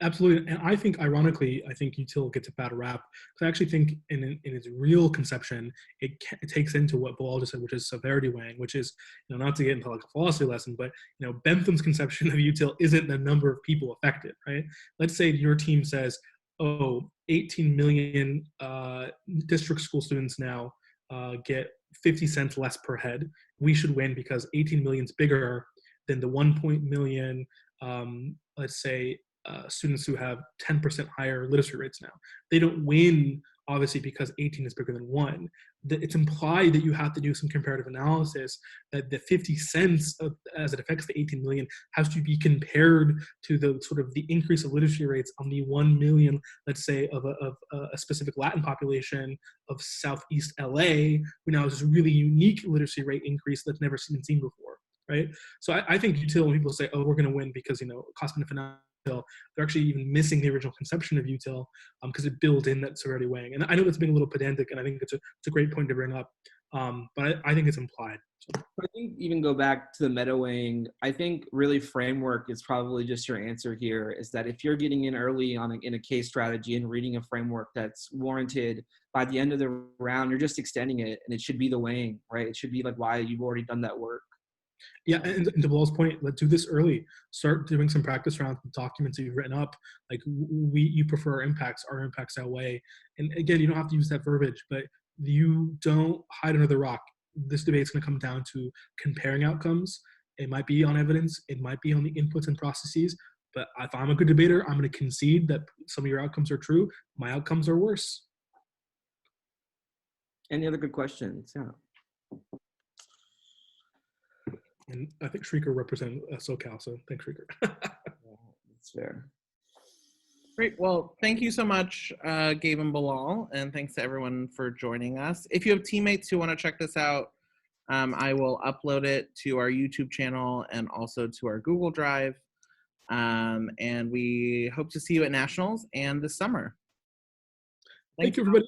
Absolutely. And I think, ironically, util gets a bad rap. Because I actually think in its real conception, it takes into what Bilal just said, which is severity weighing, which is, not to get into a philosophy lesson, but, Bentham's conception of util isn't the number of people affected, right? Let's say your team says, 18 million district school students now get 50 cents less per head. We should win because 18 million is bigger than the 1 million, let's say, students who have 10% higher literacy rates now. They don't win, obviously, because 18 is bigger than 1. It's implied that you have to do some comparative analysis, that the 50 cents as it affects the 18 million has to be compared to the sort of the increase of literacy rates on the 1 million, let's say, of a specific Latin population of Southeast LA, who now has this really unique literacy rate increase that's never been seen before, right? So I think util, when people say, we're going to win because, cost benefit analysis, they're actually even missing the original conception of util because it built in that severity weighing. And I know that's being a little pedantic, and I think it's a great point to bring up, but I think it's implied. So. I think even go back to the meta weighing, I think really framework is probably just your answer here, is that if you're getting in early in a case strategy and reading a framework that's warranted, by the end of the round, you're just extending it, and it should be the weighing, right? It should be why you've already done that work. Yeah, and to Bilal's point, let's do this early. Start doing some practice around documents that you've written up. You prefer our impacts outweigh. And again, you don't have to use that verbiage, but you don't hide under the rock. This debate's going to come down to comparing outcomes. It might be on evidence. It might be on the inputs and processes. But if I'm a good debater, I'm going to concede that some of your outcomes are true. My outcomes are worse. Any other good questions? Yeah. And I think Shrieker represents SoCal, so thanks, Shrieker. That's fair. Great. Well, thank you so much, Gabe and Bilal, and thanks to everyone for joining us. If you have teammates who want to check this out, I will upload it to our YouTube channel and also to our Google Drive. And we hope to see you at Nationals and this summer. Thank you, everybody.